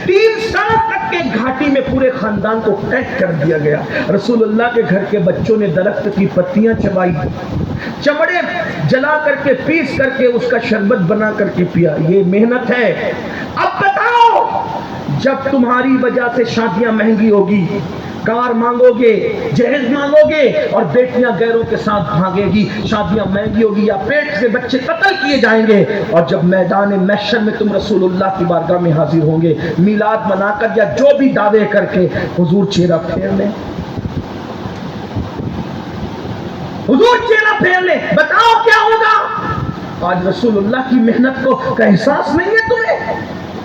3 سال تک کے گھاٹی میں پورے خاندان کو قید کر دیا گیا۔ رسول اللہ کے گھر کے بچوں نے درخت کی پتیاں چبائی، چمڑے جلا کر کے پیس کر کے اس کا شربت بنا کر کے پیا۔ یہ محنت ہے۔ اب بتاؤ، جب تمہاری وجہ سے شادیاں مہنگی ہوگی، کار مانگو گے، جہیز مانگو گے اور بیٹیاں غیروں کے ساتھ بھاگے گی، شادیاں مہنگی ہوگی یا پیٹ سے بچے قتل کیے جائیں گے، اور جب میدان محشر میں تم رسول اللہ کی بارگاہ میں حاضر ہوں گے، میلاد منا کر یا جو بھی دعوے کر کے، حضور چہرہ پھیر لیں، حضور چہرہ پھیر لیں، بتاؤ کیا ہوگا؟ آج رسول اللہ کی محنت کو کا احساس نہیں ہے تمہیں؟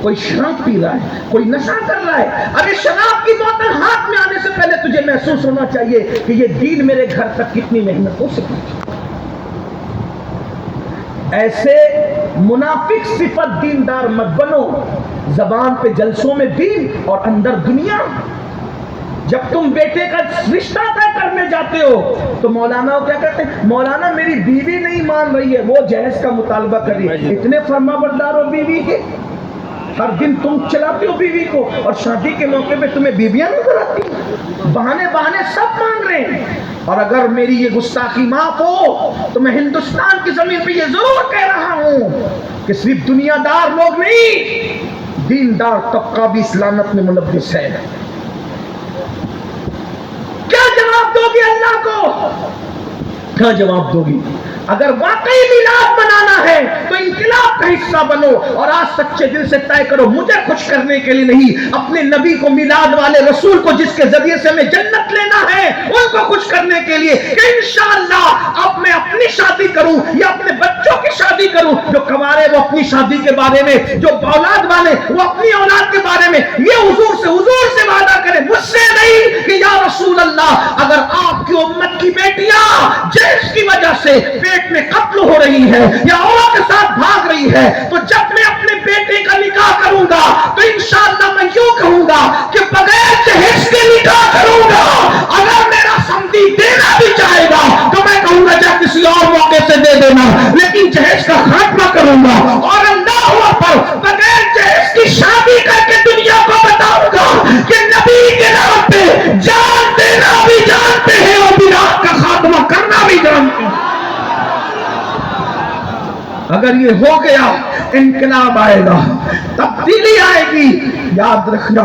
کوئی شراب پی رہا ہے، کوئی نشہ کر رہا ہے، ارے شراب کی بوتل ہاتھ میں آنے سے پہلے تجھے محسوس ہونا چاہیے کہ یہ دین میرے گھر تک کتنی محنتوں سے پہنچا۔ ایسے منافق صفت دیندار مت بنو، زبان پہ جلسوں میں دین اور اندر دنیا۔ جب تم بیٹے کا رشتہ طے کرنے جاتے ہو تو مولانا کیا کہتے ہیں؟ مولانا میری بیوی نہیں مان رہی ہے، وہ جہیز کا مطالبہ کر رہی ہے۔ اتنے فرما بردار ہو بیوی کے، ہر دن تم چلاتے ہو بیوی کو، اور شادی کے موقع پہ تمہیں بیویاں نظر آتی ہیں، بہانے سب مانگ رہے ہیں۔ اور اگر میری یہ گستاخی معاف ہو تو میں ہندوستان کی زمین پہ یہ ضرور کہہ رہا ہوں کہ صرف دنیا دار لوگ نہیں، دیندار طبقہ بھی اس لعنت میں ملوث ہے۔ کیا جواب دو گی اللہ کو؟ کیا جواب دو گی؟ اگر واقعی میلاد منانا ہے تو انقلاب کا حصہ بنو، اور آج سچے دل سے طے کرو مجھے خوش کرنے کے لیے نہیں، اپنے نبی کو، میلاد والے رسول کو جس کے ذریعے سے میں جنت لینا ہے، ان کو خوش کرنے کے لیے کہ انشاءاللہ اب میں اپنی شادی کروں یا اپنے بچوں کی شادی کروں، جو کنوارے وہ اپنی شادی کے بارے میں، جو اولاد والے وہ اپنی اولاد کے بارے میں یہ حضور سے وعدہ کریں، مجھ سے نہیں، کہ یا رسول اللہ اگر آپ کی امت کی بیٹیاں جہیز کی وجہ سے پیٹ میں قتل ہو رہی ہے یا عورت کے ساتھ بھاگ رہی ہے، تو جب میں اپنے بیٹے کا نکاح کروں گا تو انشاءاللہ میں یوں کہوں گا کہ بغیر جہیز کے نکاح کروں گا۔ اگر میرا سمدھی دینا بھی چاہے گا تو میں کہوں گا جب کسی اور موقع سے دے دینا، لیکن جہیز کا خاتمہ کروں گا، اور اللہ پر بغیر جہیز کی شادی کر کے دنیا کو بتاؤں گا کہ نبی کے نام پہ جان دینا بھی جانتے ہیں اور بدعت کا خاتمہ کرنا بھی جانتے ہیں۔ اگر یہ ہو گیا انقلاب آئے گا، تبدیلی آئے گی۔ یاد رکھنا،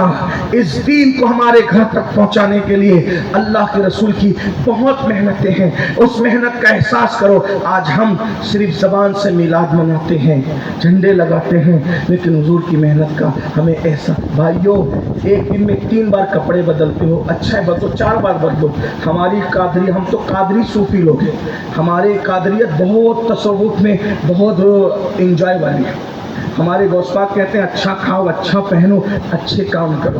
اس دین کو ہمارے گھر تک پہنچانے کے لیے اللہ کے رسول کی بہت محنتیں ہیں، اس محنت کا احساس کرو۔ آج ہم صرف زبان سے میلاد مناتے ہیں، جھنڈے لگاتے ہیں، لیکن حضور کی محنت کا ہمیں احساس۔ بھائیو، ایک دن میں 3 بار کپڑے بدلتے ہو، اچھا ہے بدلو، 4 بار بدلو۔ ہماری قادری، ہم تو قادری صوفی لوگ ہیں، ہمارے قادریت بہت تصوف میں بہت انجوائے والی ہے، ہمارے غوث پاک کہتے ہیں اچھا کھاؤ، اچھا پہنو، اچھے کام کرو.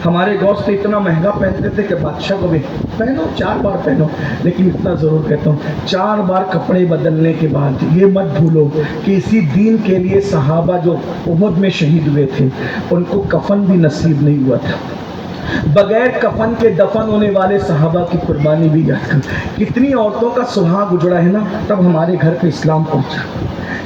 ہمارے غوث تو اتنا مہنگا پہنتے تھے کہ بادشاہ کو بھی پہنو، 4 بار پہنو. لیکن اتنا ضرور کہتا ہوں 4 بار کپڑے بدلنے کے بعد یہ مت بھولو کہ اسی دین کے لیے صحابہ جو احد میں شہید ہوئے تھے ان کو کفن بھی نصیب نہیں ہوا تھا. بغیر کفن کے دفن ہونے والے صحابہ کی قربانی بھی یاد کر. کتنی عورتوں کا سہاگ اجڑا ہے نا تب ہمارے گھر پہ اسلام پہنچا.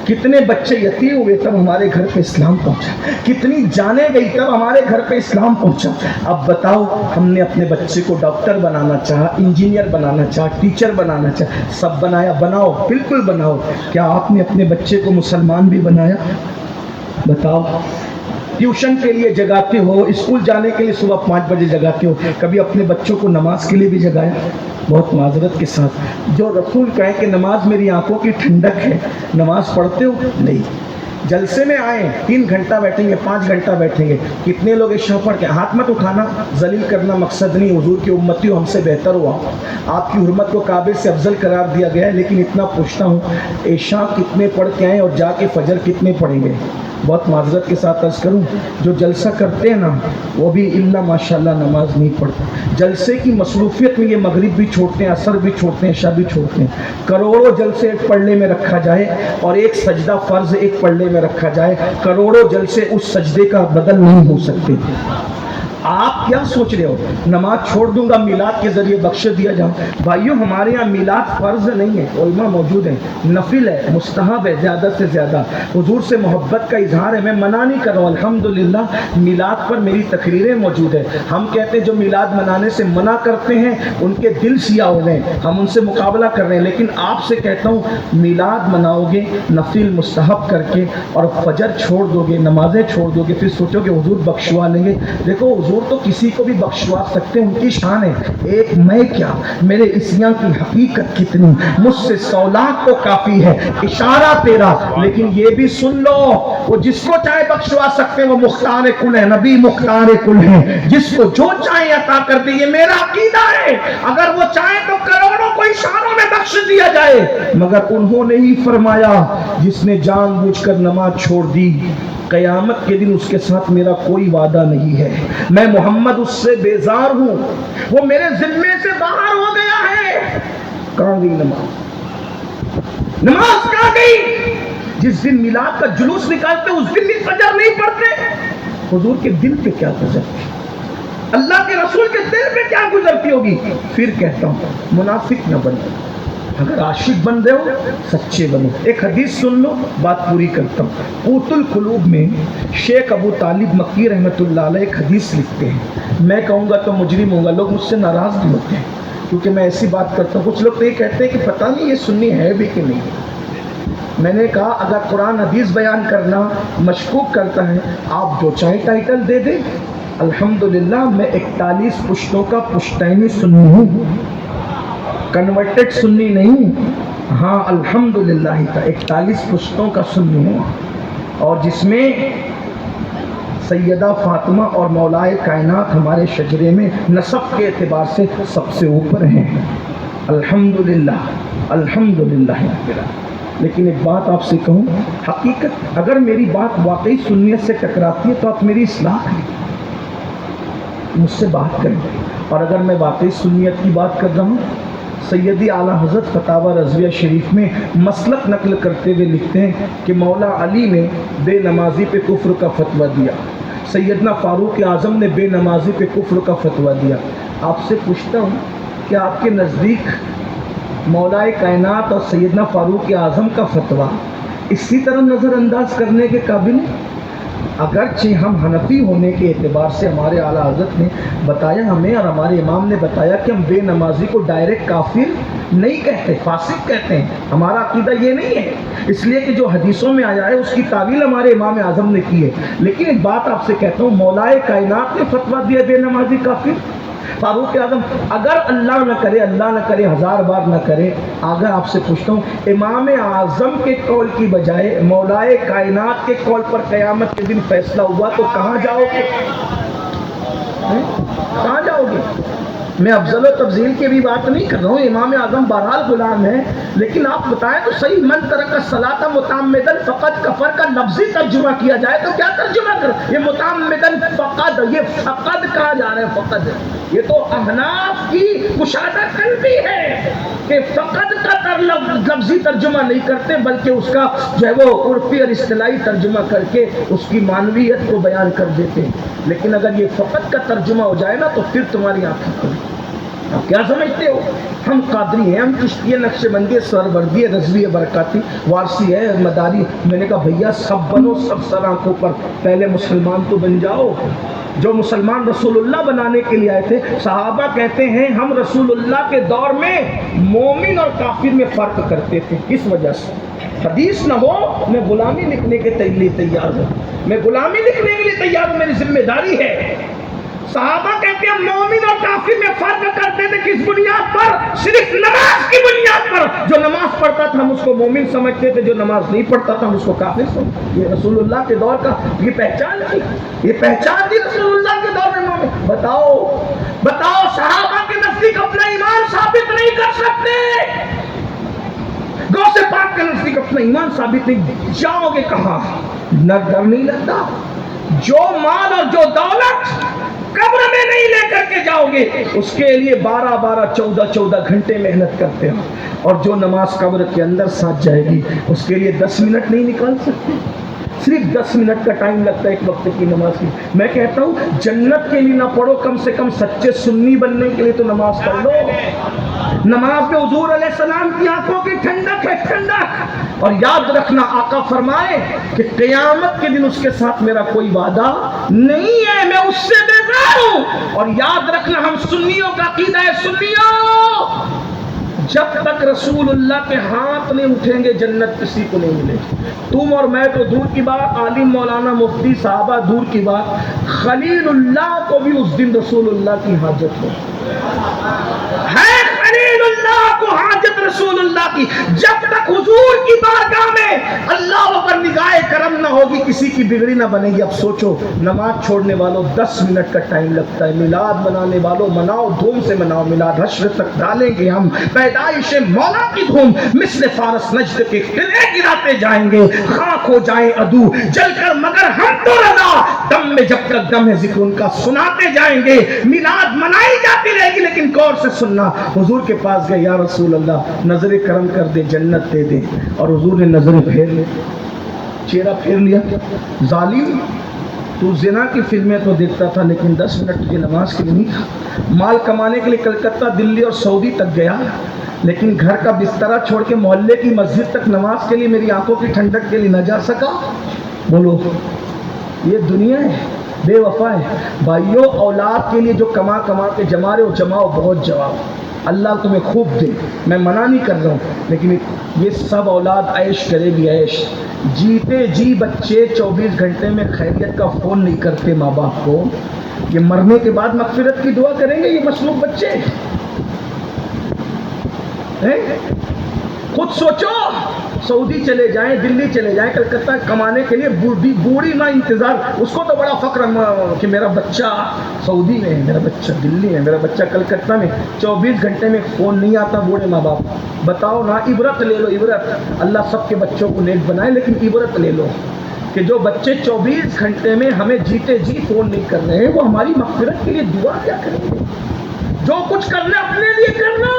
کتنے بچے یتیم ہوئے تب ہمارے گھر پہ اسلام پہنچا. کتنی جانیں گئی تب ہمارے گھر پہ اسلام پہنچا. اب بتاؤ ہم نے اپنے بچے کو ڈاکٹر بنانا چاہا، انجینئر بنانا چاہا، ٹیچر بنانا چاہا، سب بنایا. بناؤ، بالکل بناؤ. کیا آپ نے اپنے بچے کو مسلمان بھی بنایا؟ بتاؤ. ٹیوشن کے لیے جگاتے ہو، اسکول جانے کے لیے صبح 5 بجے جگاتے ہو، کبھی اپنے بچوں کو نماز کے لیے بھی جگایا؟ بہت معذرت کے ساتھ جو رسول کہے کہ نماز میری آنکھوں کی ٹھنڈک ہے، نماز پڑھتے ہو؟ نہیں. جلسے میں آئیں 3 گھنٹہ بیٹھیں گے، 5 گھنٹہ بیٹھیں گے. کتنے لوگ عشاء پڑھ کے ہاتھ مت اٹھانا، ذلیل کرنا مقصد نہیں. حضور کی امتی ہو، ہم سے بہتر ہوا، آپ کی حرمت کو کعبے سے افضل قرار دیا گیا ہے. لیکن اتنا پوچھتا ہوں عشاء کتنے پڑھ کے آئیں اور جا کے فجر کتنے پڑھیں گے؟ بہت معذرت کے ساتھ عرض کروں جو جلسہ کرتے ہیں نا وہ بھی الا ماشاءاللہ نماز نہیں پڑھتے. جلسے کی مصروفیت میں یہ مغرب بھی چھوڑتے ہیں، عصر بھی چھوڑتے ہیں، عشاء بھی چھوڑتے ہیں. کروڑوں جلسے ایک پڑھنے میں رکھا جائے اور ایک سجدہ فرض ایک پڑھنے میں رکھا جائے، کروڑوں جلسے اس سجدے کا بدل نہیں ہو سکتے. آپ کیا سوچ رہے ہو نماز چھوڑ دوں گا میلاد کے ذریعے بخش دیا جاؤں؟ بھائیو ہمارے یہاں میلاد فرض نہیں ہے، علماء موجود ہیں، نفل ہے، مستحب ہے. زیادہ سے زیادہ حضور سے محبت کا اظہار ہے. میں منع نہیں کر رہا ہوں، الحمدللہ میلاد پر میری تقریریں موجود ہیں. ہم کہتے ہیں جو میلاد منانے سے منع کرتے ہیں ان کے دل سیاہ ہو گئے، ہم ان سے مقابلہ کر رہے ہیں. لیکن آپ سے کہتا ہوں میلاد مناؤ گے نفل مستحب کر کے اور فجر چھوڑ دو گے، نمازیں چھوڑ دو گے، پھر سوچو کہ حضور بخشوا لیں گے. دیکھو حضور تو کسی کو بھی بخشوا سکتے ہیں، ان کی شان ہے. ایک میں کیا میرے عصیاں کی حقیقت کتنی، مجھ سے 100 لاکھ کو کافی ہے اشارہ تیرا. لیکن یہ بھی سن لو وہ جس کو چاہے بخشوا سکتے ہیں، وہ مختار کل ہے، نبی مختار کل ہے، جس کو جو چاہے عطا کر دے. یہ میرا عقیدہ ہے. اگر وہ چاہے تو کروڑوں کو اشاروں میں بخش دیا جائے، مگر انہوں نے ہی فرمایا جس نے جان بوجھ کر نماز چھوڑ دی قیامت کے دن اس کے ساتھ میرا کوئی وعدہ نہیں ہے. میں محمد اس سے بیزار ہوں، وہ میرے ذمے سے باہر ہو گیا ہے. کہاں گئی نماز؟ نماز کہاں گئی؟ جس دن میلاد کا جلوس نکالتے اس دن بھی فجر نہیں پڑھتے. حضور کے دل پہ کیا گزرتی، اللہ کے رسول کے دل پہ کیا گزرتی ہوگی؟ پھر کہتا ہوں منافق نہ بنو، اگر عاشق بن رہے ہو سچے بنو. ایک حدیث سن لو، بات پوری کرتا ہوں. قوت القلوب میں شیخ ابو طالب مکی رحمۃ اللہ علیہ ایک حدیث لکھتے ہیں. میں کہوں گا تو مجرم ہوں گا، لوگ مجھ سے ناراض بھی ہوتے ہیں کیونکہ میں ایسی بات کرتا ہوں. کچھ لوگ تو یہ کہتے ہیں کہ پتہ نہیں یہ سنی ہے بھی کہ نہیں. میں نے کہا اگر قرآن حدیث بیان کرنا مشکوک کرتا ہے آپ جو چاہے ٹائٹل دے دیں. الحمدللہ میں 41 پشتوں کا پشتینی سنی ہوں، کنورٹڈ سنی نہیں. ہاں الحمدللہ 41 پشتوں کا سنی ہوں، اور جس میں سیدہ فاطمہ اور مولائے کائنات ہمارے شجرے میں نسب کے اعتبار سے سب سے اوپر ہیں. الحمدللہ الحمدللہ. لیکن ایک بات آپ سے کہوں، حقیقت اگر میری بات واقعی سنیت سے ٹکراتی ہے تو آپ میری اصلاح کریں، مجھ سے بات کریں. اور اگر میں واقعی سنیت کی بات کر رہا ہوں، سیدی اعلیٰ حضرت فتاوی رضویہ شریف میں مسلک نقل کرتے ہوئے لکھتے ہیں کہ مولا علی نے بے نمازی پہ کفر کا فتویٰ دیا، سیدنا فاروق اعظم نے بے نمازی پہ کفر کا فتویٰ دیا. آپ سے پوچھتا ہوں کہ آپ کے نزدیک مولا کائنات اور سیدنا فاروق اعظم کا فتویٰ اسی طرح نظر انداز کرنے کے قابل ہیں؟ اگرچہ ہم حنفی ہونے کے اعتبار سے ہمارے اعلیٰ حضرت نے بتایا ہمیں اور ہمارے امام نے بتایا کہ ہم بے نمازی کو ڈائریکٹ کافر نہیں کہتے، فاسق کہتے ہیں. ہمارا عقیدہ یہ نہیں ہے، اس لیے کہ جو حدیثوں میں آیا ہے اس کی تعویل ہمارے امام اعظم نے کی ہے. لیکن ایک بات آپ سے کہتا ہوں، مولائے کائنات نے فتویٰ دیا بے نمازی کافر، فاروق اعظم اگر اللہ نہ کرے 1000 بار نہ کرے. اگر آپ سے پوچھتا ہوں امام اعظم کے قول کی بجائے مولائے کائنات کے قول پر قیامت کے دن فیصلہ ہوا تو کہاں جاؤ گے؟ کہاں جاؤ گے؟ میں افضل و تفضیل کی بھی بات نہیں کر رہا ہوں، امام اعظم بہرحال غلام ہے، لیکن آپ بتائیں تو صحیح، من ترک الصلاۃ متعمدا فقد کفر کا لفظی ترجمہ کیا جائے تو کیا ترجمہ کر؟ یہ متعمدا فقد، یہ فقد کہا جا رہا ہے، فقد، یہ تو احناف کی مشاہدہ قلبی ہے کہ فقد کا لفظی ترجمہ نہیں کرتے، بلکہ اس کا جو ہے وہ عرفی اور اصطلاحی ترجمہ کر کے اس کی معنویت کو بیان کر دیتے ہیں۔ لیکن اگر یہ فقط کا ترجمہ ہو جائے نا تو پھر تمہاری آنکھیں کھلیں۔ آپ کیا سمجھتے ہو؟ ہم قادری ہیں، ہم چشتی نقش بندی، سہروردی، رضوی، برکاتی، وارسی ہے، مداری۔ میں نے کہا بھیا سب بنو، سب سر آنکھوں پر، پہلے مسلمان تو بن جاؤ۔ جو مسلمان رسول اللہ بنانے کے لیے آئے تھے، صحابہ کہتے ہیں ہم رسول اللہ کے دور میں مومن اور کافر میں فرق کرتے تھے، کس وجہ سے؟ حدیث نہ ہو میں غلامی لکھنے کے لیے تیار ہوں، میں غلامی لکھنے کے لیے تیار ہوں، میری ذمہ داری ہے۔ صحابہ کہتے ہیں مومن اور کافر میں فرق کرتے تھے، کس بنیاد پر؟ صرف نماز کی بنیاد پر۔ جو نماز پڑھتا تھا ہم اس کو مومن سمجھتے تھے، جو نماز نہیں پڑھتا تھا ہم اس کو کافر سمجھتے۔ یہ رسول اللہ کے دور کا یہ پہچان تھی، یہ پہچان تھی رسول اللہ کے دور میں مومن۔ بتاؤ صحابہ کے نزدیک اپنا ایمان ثابت نہیں کر سکتے، غوث پاک کے نزدیک اپنا ایمان ثابت نہیں، جاؤ گے کہاں؟ نہ ڈر نہیں لگتا؟ جو مال اور جو دولت قبر میں نہیں لے کر کے جاؤ گے، اس کے لیے 12 گھنٹے محنت کرتے ہو، اور جو نماز قبر کے اندر ساتھ جائے گی اس کے لیے 10 منٹ نہیں نکال سکتے، صرف 10 منٹ کا ٹائم لگتا ہے ایک وقت کی نماز کی۔ میں کہتا ہوں جنت کے لیے نہ پڑھو، کم سے کم سچے سنی بننے کے لیے تو نماز پڑھ لو۔ نماز میں حضور علیہ السلام کی آنکھوں کی ٹھنڈک ہے، ٹھنڈک۔ اور یاد رکھنا آقا فرمائے کہ قیامت کے دن اس کے ساتھ میرا کوئی وعدہ نہیں ہے، میں اس سے بیزار ہوں۔ اور یاد رکھنا ہم سنیوں کا عقیدہ ہے، سنیوں جب تک رسول اللہ کے ہاتھ نہیں اٹھیں گے جنت کسی کو نہیں ملے گی۔ تم اور میں تو دور کی بات، عالم مولانا مفتی صحابہ دور کی بات، خلیل اللہ کو بھی اس دن رسول اللہ کی حاجت ہو ہے، خلیل اللہ کو حاجت رسول اللہ کی۔ جب تک حضور کی بارگاہ میں اللہ پر نگاہ کرم نہ ہوگی کسی کی بگڑی نہ بنے گی۔ اب سوچو نماز چھوڑنے والوں 10 منٹ کا ٹائم لگتا ہے، میلاد منانے والوں مناؤ، دھوم سے مناؤ میلاد، حشر تک ڈالیں گے ہم پیدائش مولا کی دھوم، مثل فارس نجد کے قلعے گراتے جائیں گے، خاک ہو جائیں عدو جل کر مگر ہم تو رضا، دم میں جب تک دم ہے ذکر ان کا سناتے جائیں گے۔ میلاد منائی جاتی رہے گی لیکن غور سے سننا۔ حضور کے پاس گئے، یا رسول اللہ نظر کرم کر دے، جنت دے دے، اور حضور نے نظر پھیر لی، چہرہ پھیر لیا۔ ظالم تو زنا کی فلمیں تو دیکھتا تھا لیکن 10 منٹ کی نماز کے لیے نہیں تھا۔ مال کمانے کے لیے کلکتہ، دلی اور سعودی تک گیا، لیکن گھر کا بسترا چھوڑ کے محلے کی مسجد تک نماز کے لیے میری آنکھوں کی ٹھنڈک کے لیے نہ جا سکا۔ بولو یہ دنیا ہے، بے وفا ہے۔ بھائیوں اولاد کے لیے جو کما کے جما رہے ہو، جماؤ، بہت جواب، اللہ تمہیں خوب دے، میں منع نہیں کر رہا ہوں، لیکن یہ سب اولاد عیش کرے گی، عیش۔ جیتے جی بچے 24 گھنٹے میں خیریت کا فون نہیں کرتے ماں باپ کو، یہ مرنے کے بعد مغفرت کی دعا کریں گے یہ مصلوب بچے؟ خود سوچو، سعودی چلے جائیں، دلی چلے جائیں، کلکتہ کمانے کے لیے، بوڑھی ماں انتظار، اس کو تو بڑا فخر کہ میرا بچہ سعودی میں ہے، میرا بچہ دلی میں، میرا بچہ کلکتہ میں، 24 گھنٹے میں فون نہیں آتا بوڑھے ماں باپ۔ بتاؤ نا، عبرت لے لو، عبرت۔ اللہ سب کے بچوں کو نیک بنائے، لیکن عبرت لے لو کہ جو بچے 24 گھنٹے میں ہمیں جیتے جی فون نہیں کر رہے ہیں، وہ ہماری مغفرت کے لیے دعا کیا کریں گے؟ جو کچھ کرنا اپنے لیے کر لو،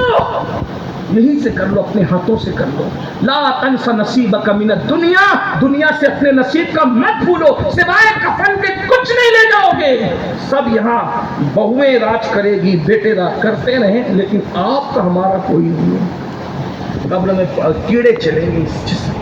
یہیں سے کر لو، اپنے ہاتھوں سے کر لو۔ لا تنس نصیبک من الدنیا، دنیا سے اپنے نصیب کا مت بھولو، سوائے کفن کے کچھ نہیں لے جاؤ گے۔ سب یہاں بہویں راج کرے گی، بیٹے راج کرتے رہیں، لیکن آپ کا ہمارا کوئی نہیں ہے۔ قبر میں کیڑے چلیں گے، اس جسم،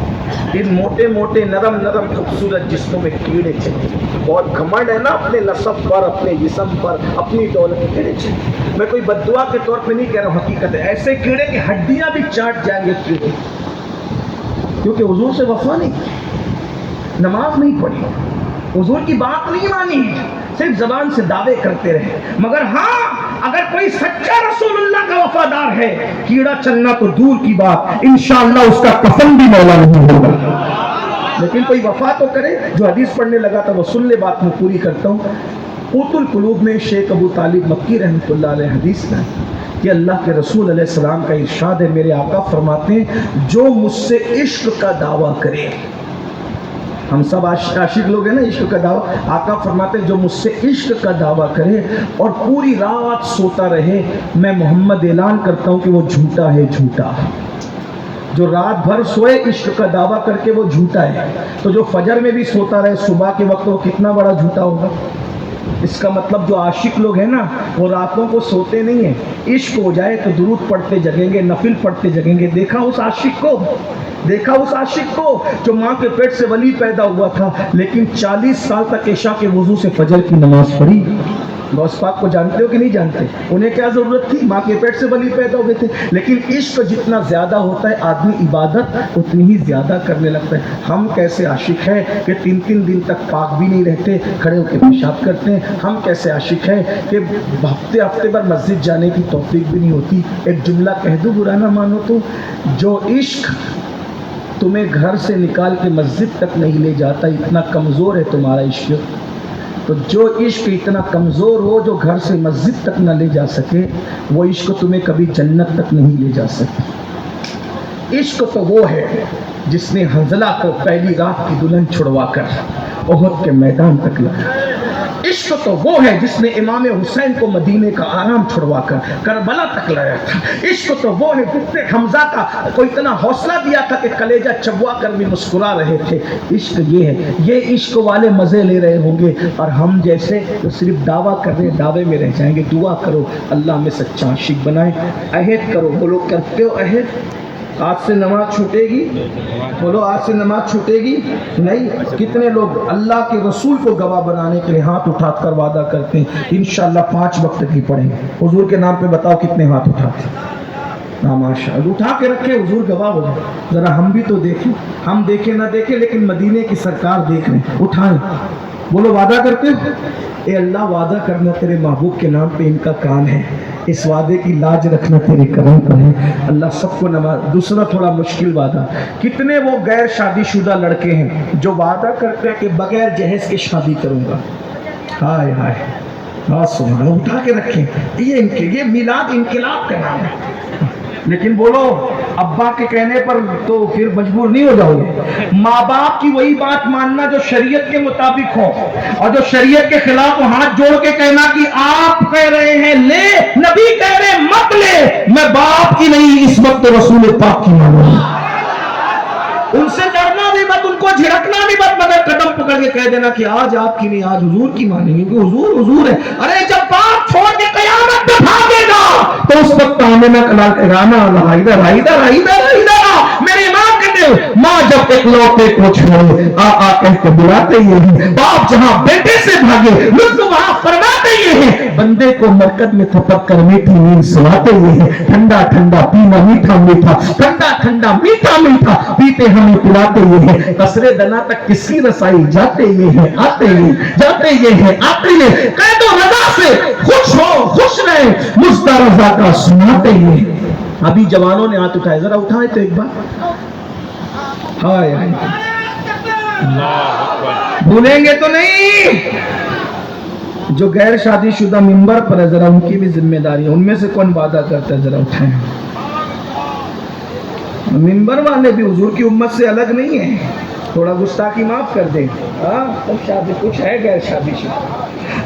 ان موٹے موٹے نرم نرم خوبصورت جسموں میں کیڑے چلیں گے۔ بہت گھمنڈ ہے نا اپنے نسب پر، اپنے جسم پر، اپنی دولت، کیڑے چلیں۔ میں کوئی بددعا کے طور پہ نہیں کہہ رہا ہوں، حقیقت ہے، ایسے کیڑے کی ہڈیاں بھی چاٹ جائیں گے کیڑے، کیونکہ حضور سے وفا نہیں کی، نماز نہیں پڑھی، حضور کی بات نہیں مانی، صرف زبان سے دعوے کرتے رہے۔ مگر ہاں اگر کوئی سچا رسول اللہ کا وفادار ہے، کیڑا چلنا تو دور کی بات، انشاءاللہ اس کا کفن بھی مولا نہیں ہوگا۔ لیکن کوئی وفا تو کرے۔ جو حدیث پڑھنے لگا تھا وہ سن لے، بات میں پوری کرتا ہوں۔ قوت القلوب میں شیخ ابو طالب مکی رحمۃ اللہ علیہ حدیث میں کہ اللہ کے رسول علیہ السلام کا ارشاد ہے، میرے آقا فرماتے ہیں جو مجھ سے عشق کا دعویٰ کرے، ہم سب عاشق لوگ ہیں نا، عشق کا دعویٰ، آقا فرماتے ہیں جو مجھ سے عشق کا دعویٰ کرے اور پوری رات سوتا رہے، میں محمد اعلان کرتا ہوں کہ وہ جھوٹا ہے، جھوٹا۔ جو رات بھر سوئے عشق کا دعویٰ کر کے وہ جھوٹا ہے، تو جو فجر میں بھی سوتا رہے صبح کے وقت وہ کتنا بڑا جھوٹا ہوگا۔ اس کا مطلب جو عاشق لوگ ہیں نا وہ راتوں کو سوتے نہیں ہیں، عشق ہو جائے تو درود پڑھتے جگیں گے، نفل پڑھتے جگیں گے۔ دیکھا اس عاشق کو، دیکھا اس عاشق کو جو ماں کے پیٹ سے ولی پیدا ہوا تھا لیکن 40 سال تک عشاء کے وضو سے فجر کی نماز پڑھی۔ غوث پاک کو جانتے ہو کہ نہیں جانتے؟ انہیں کیا ضرورت تھی؟ ماں کے پیٹ سے ولی پیدا ہوئے تھے، لیکن عشق جتنا زیادہ ہوتا ہے آدمی عبادت اتنی ہی زیادہ کرنے لگتا ہے۔ ہم کیسے عاشق ہیں کہ 3 دن تک پاک بھی نہیں رہتے، کھڑے ہو کے پیشاب کرتے ہیں۔ ہم کیسے عاشق ہیں کہ ہفتے بھر مسجد جانے کی توفیق بھی نہیں ہوتی۔ ایک جملہ کہہ دوں، برا نہ مانو تو، جو عشق تمہیں گھر سے نکال کے مسجد تک نہیں لے جاتا، اتنا کمزور ہے تمہارا عشق۔ تو جو عشق اتنا کمزور ہو جو گھر سے مسجد تک نہ لے جا سکے، وہ عشق تمہیں کبھی جنت تک نہیں لے جا سکے۔ عشق تو وہ ہے جس نے حنظلہ کو پہلی رات کی دلہن چھڑوا کر احد کے میدان تک لایا۔ عشق تو وہ ہے جس نے امام حسین کو مدینے کا آرام چھڑوا کر کربلا تک لایا تھا۔ عشق تو وہ ہے جس نے حمزہ کو اتنا حوصلہ دیا تھا کہ کلیجہ چبوا کر بھی مسکرا رہے تھے۔ عشق یہ ہے، یہ عشق والے مزے لے رہے ہوں گے اور ہم جیسے تو صرف دعویٰ کر رہے، دعوے میں رہ جائیں گے۔ دعا کرو اللہ میں سچا عاشق بنائے۔ عہد کرو، بولو کرتے ہو عہد؟ آج سے نماز چھوٹے گی؟ بولو آج سے نماز چھوٹے گی؟ نہیں۔ کتنے لوگ اللہ کے رسول کو گواہ بنانے کے لیے ہاتھ اٹھا کر وعدہ کرتے ہیں انشاءاللہ 5 وقت کی پڑھیں گے؟ حضور کے نام پہ بتاؤ کتنے ہاتھ اٹھاتے ہیں؟ ماشاءاللہ اٹھا کے رکھے، حضور گواہ ہو جائے۔ ذرا ہم بھی تو دیکھیں، ہم دیکھیں نہ دیکھیں لیکن مدینے کی سرکار دیکھ رہے ہیں، اٹھائیں۔ بولو وعدہ کرتے ہو؟ اے اللہ وعدہ کرنا تیرے محبوب کے نام پہ ان کا کام ہے، اس وعدے کی لاج رکھنا تیرے کرم پر ہے۔ اللہ سب کو نماز۔ دوسرا تھوڑا مشکل وعدہ، کتنے وہ غیر شادی شدہ لڑکے ہیں جو وعدہ کرتے ہیں کہ بغیر جہیز کے شادی کروں گا؟ ہائے ہائے، بات سبحان، اٹھا کے رکھیں۔ یہ میلاد انقلاب کا نام ہے، لیکن بولو ابا کے کہنے پر تو پھر مجبور نہیں ہو جاؤ گے۔ ماں باپ کی وہی بات ماننا جو شریعت کے مطابق ہو، اور جو شریعت کے خلاف ہو ہاتھ جوڑ کے کہنا کہ آپ کہہ رہے ہیں لے، نبی کہہ رہے ہیں مت لے، میں باپ کی نہیں اس وقت رسول پاک کی مانوں گا۔ ان سے ڈرنا بھی مت، ان کو جھڑکنا بھی مت، مگر قدم پکڑ کے کہہ دینا کہ آج آپ کی نہیں، آج حضور کی مانیں گے، کیونکہ حضور حضور ہے۔ ارے جب باپ چھوڑ کے قیامت میں بھاگے گا تو اس وقت آنے میں رانا رائدہ رائدہ رائدہ رائدہ میرے ماں کہتے ہیں، ماں جب ایک لوٹے کو چھوڑے آ کہہ کے بلاتے یہ ہیں، باپ جہاں بیٹے سے بھاگے لطف وہاں فرماتے یہ ہیں، بندے کو مرکز میں تھپک کر میٹھی نیند سلاتے یہ ہیں، ٹھنڈا ٹھنڈا پینا میٹھا میٹھا، ٹھنڈا ٹھنڈا میٹھا میٹھا پیتے ہمیں پلاتے یہ ہیں، قصرے دنا تک کس کی رسائی جاتے یہ ہیں، آتے یہ جاتے یہ ہیں، آتے یہ قید و رضا سے خوش ہو خوش رہے، مجدہ رضا کا سناتے یہ ہیں۔ ابھی جوانوں نے ہاتھ اٹھائے، ذرا اٹھائے تو ایک بار، ہائے ہائے، بھولیں گے تو نہیں؟ جو غیر شادی شدہ ممبر پر ہے ذرا ان کی بھی ذمہ داری ہے، ان میں سے کون وعدہ کرتا ہے؟ ذرا اٹھائیں۔ ممبر والے بھی حضور کی امت سے الگ نہیں ہیں، تھوڑا گستاخی معاف کر دیں۔ شادی کچھ ہے غیر شادی شدہ۔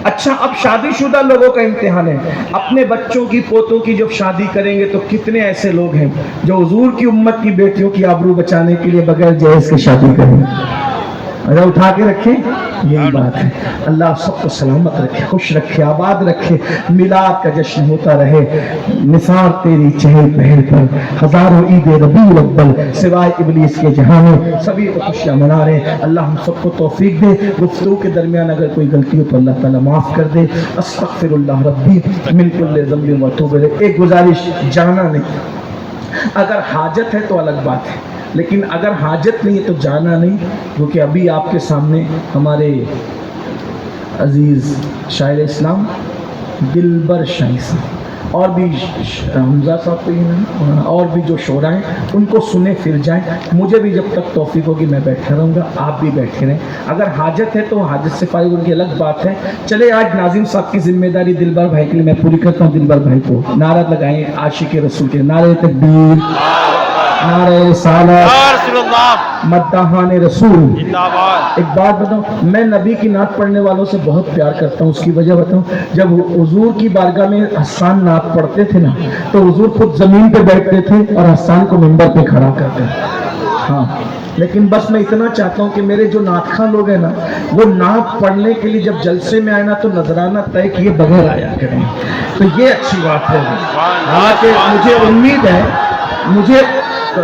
اچھا اب شادی شدہ لوگوں کا امتحان ہے، اپنے بچوں کی پوتوں کی جب شادی کریں گے تو کتنے ایسے لوگ ہیں جو حضور کی امت کی بیٹیوں کی آبرو بچانے کے لیے بغیر جہیز کے شادی کریں؟ اگر اٹھا کے رکھیں، یہی بات ہے۔ اللہ سب کو سلامت رکھے، خوش رکھے، آباد رکھے، میلاد کا جشن ہوتا رہے، نثار تیری چہل پہل پر ہزاروں عید ربیع الاول سوائے ابلیس کے جہاں میں سبھی کو خوشیاں منا رہے ہیں۔ اللہ ہم سب کو توفیق دے، گفتگو کے درمیان اگر کوئی غلطی ہو تو اللہ تعالیٰ معاف کر دے۔ استغفر اللہ ربی من کل ذنب واتوب الیہ۔ ایک گزارش، جانا نہیں، اگر حاجت ہے تو الگ بات ہے، لیکن اگر حاجت نہیں ہے تو جانا نہیں، کیونکہ ابھی آپ کے سامنے ہمارے عزیز شاعر اسلام دلبر شاہی صاحب اور بھی حمزہ صاحب کو یہ نا اور بھی جو شعراء ہیں ان کو سنے پھر جائیں. مجھے بھی جب تک توفیق ہوگی میں بیٹھا رہوں گا, آپ بھی بیٹھے رہیں. اگر حاجت ہے تو حاجت سے فارغ ان کی الگ بات ہے. چلے آج ناظم صاحب کی ذمہ داری دلبر بھائی کے لیے میں پوری کرتا ہوں. دلبر بھائی کو نعرہ لگائیں عاشق رسول کے, نعرہ تکبیر, نعرہ رسالت, یا رسول اللہ مداحان رسول. زندہ باد. ایک بات بتاؤں, میں نبی کی نعت پڑھنے والوں سے بہت پیار کرتا ہوں. اس کی وجہ بتاؤں, جب حضور کی بارگاہ میں حسان نعت پڑھتے تھے نا تو حضور خود زمین پہ بیٹھتے تھے اور حسان کو منبر پہ کھڑا کرتے تھے. ہاں, لیکن بس میں اتنا چاہتا ہوں کہ میرے جو نعت خواں لوگ ہیں نا وہ نعت پڑھنے کے لیے جب جلسے میں آئے نا تو نذرانہ طے کیے بغیر آیا کریں. تو یہ اچھی بات ہے. ہاں, کہ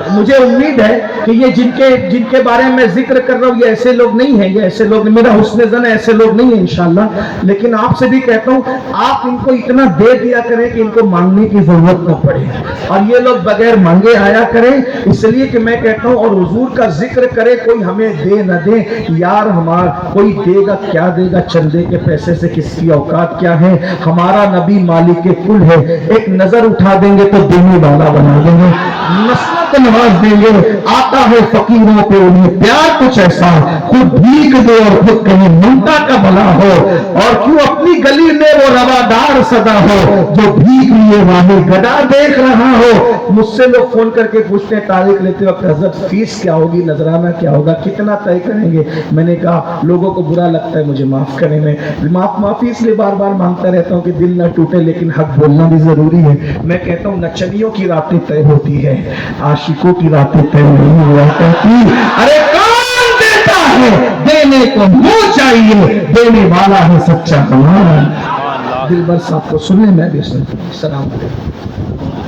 مجھے امید ہے کہ یہ جن کے بارے میں ذکر کر رہا ہوں یہ ایسے لوگ نہیں ہیں, یہ ایسے لوگ, میرا حسن ظن ہے ایسے لوگ نہیں ہیں انشاءاللہ. لیکن آپ سے بھی کہتا ہوں آپ ان کو اتنا دے دیا کریں کہ ان کو مانگنے کی ضرورت نہ پڑے, اور یہ لوگ بغیر مانگے آیا کریں. اس لیے کہ میں کہتا ہوں اور حضور کا ذکر کرے, کوئی ہمیں دے نہ دے یار, ہمارا کوئی دے گا کیا دے گا, چندے کے پیسے سے کس کی اوقات کیا ہے. ہمارا نبی مالک کل ہے, ایک نظر اٹھا دیں گے تو دینے والا بنا دیں گے, نسلت نواز دیں گے. آتا ہے فقیروں پہ انہیں پیار کچھ ایسا, خود بھیک دے اور خود کہیں ممتا کا بھلا ہو, اور کیوں اپنی گلی میں وہ روادار صدا ہو جو بھیک لیے واہی گدا دیکھ رہا ہو. مجھ سے لوگ فون کر کے پوچھتے ہیں تاریخ لیتے وقت حضرت فیس کیا ہوگی, نذرانہ کیا ہوگا, کتنا طے کریں گے. میں نے کہا لوگوں کو برا لگتا ہے, مجھے معاف کریں. میں معافی اس لیے بار بار مانگتا رہتا ہوں کہ دل نہ ٹوٹے, لیکن حق بولنا بھی ضروری ہے. میں کہتا ہوں نچنیوں کی راتیں طے ہوتی ہے, عاشقوں کی راتیں طے نہیں ہوا کرتی. ارے کون دیتا ہے, دینے کو منہ چاہیے, دینے والا ہے سچا کمال. دلبر صاحب کو سننے میں بھی سنتا ہوں. السلام علیکم.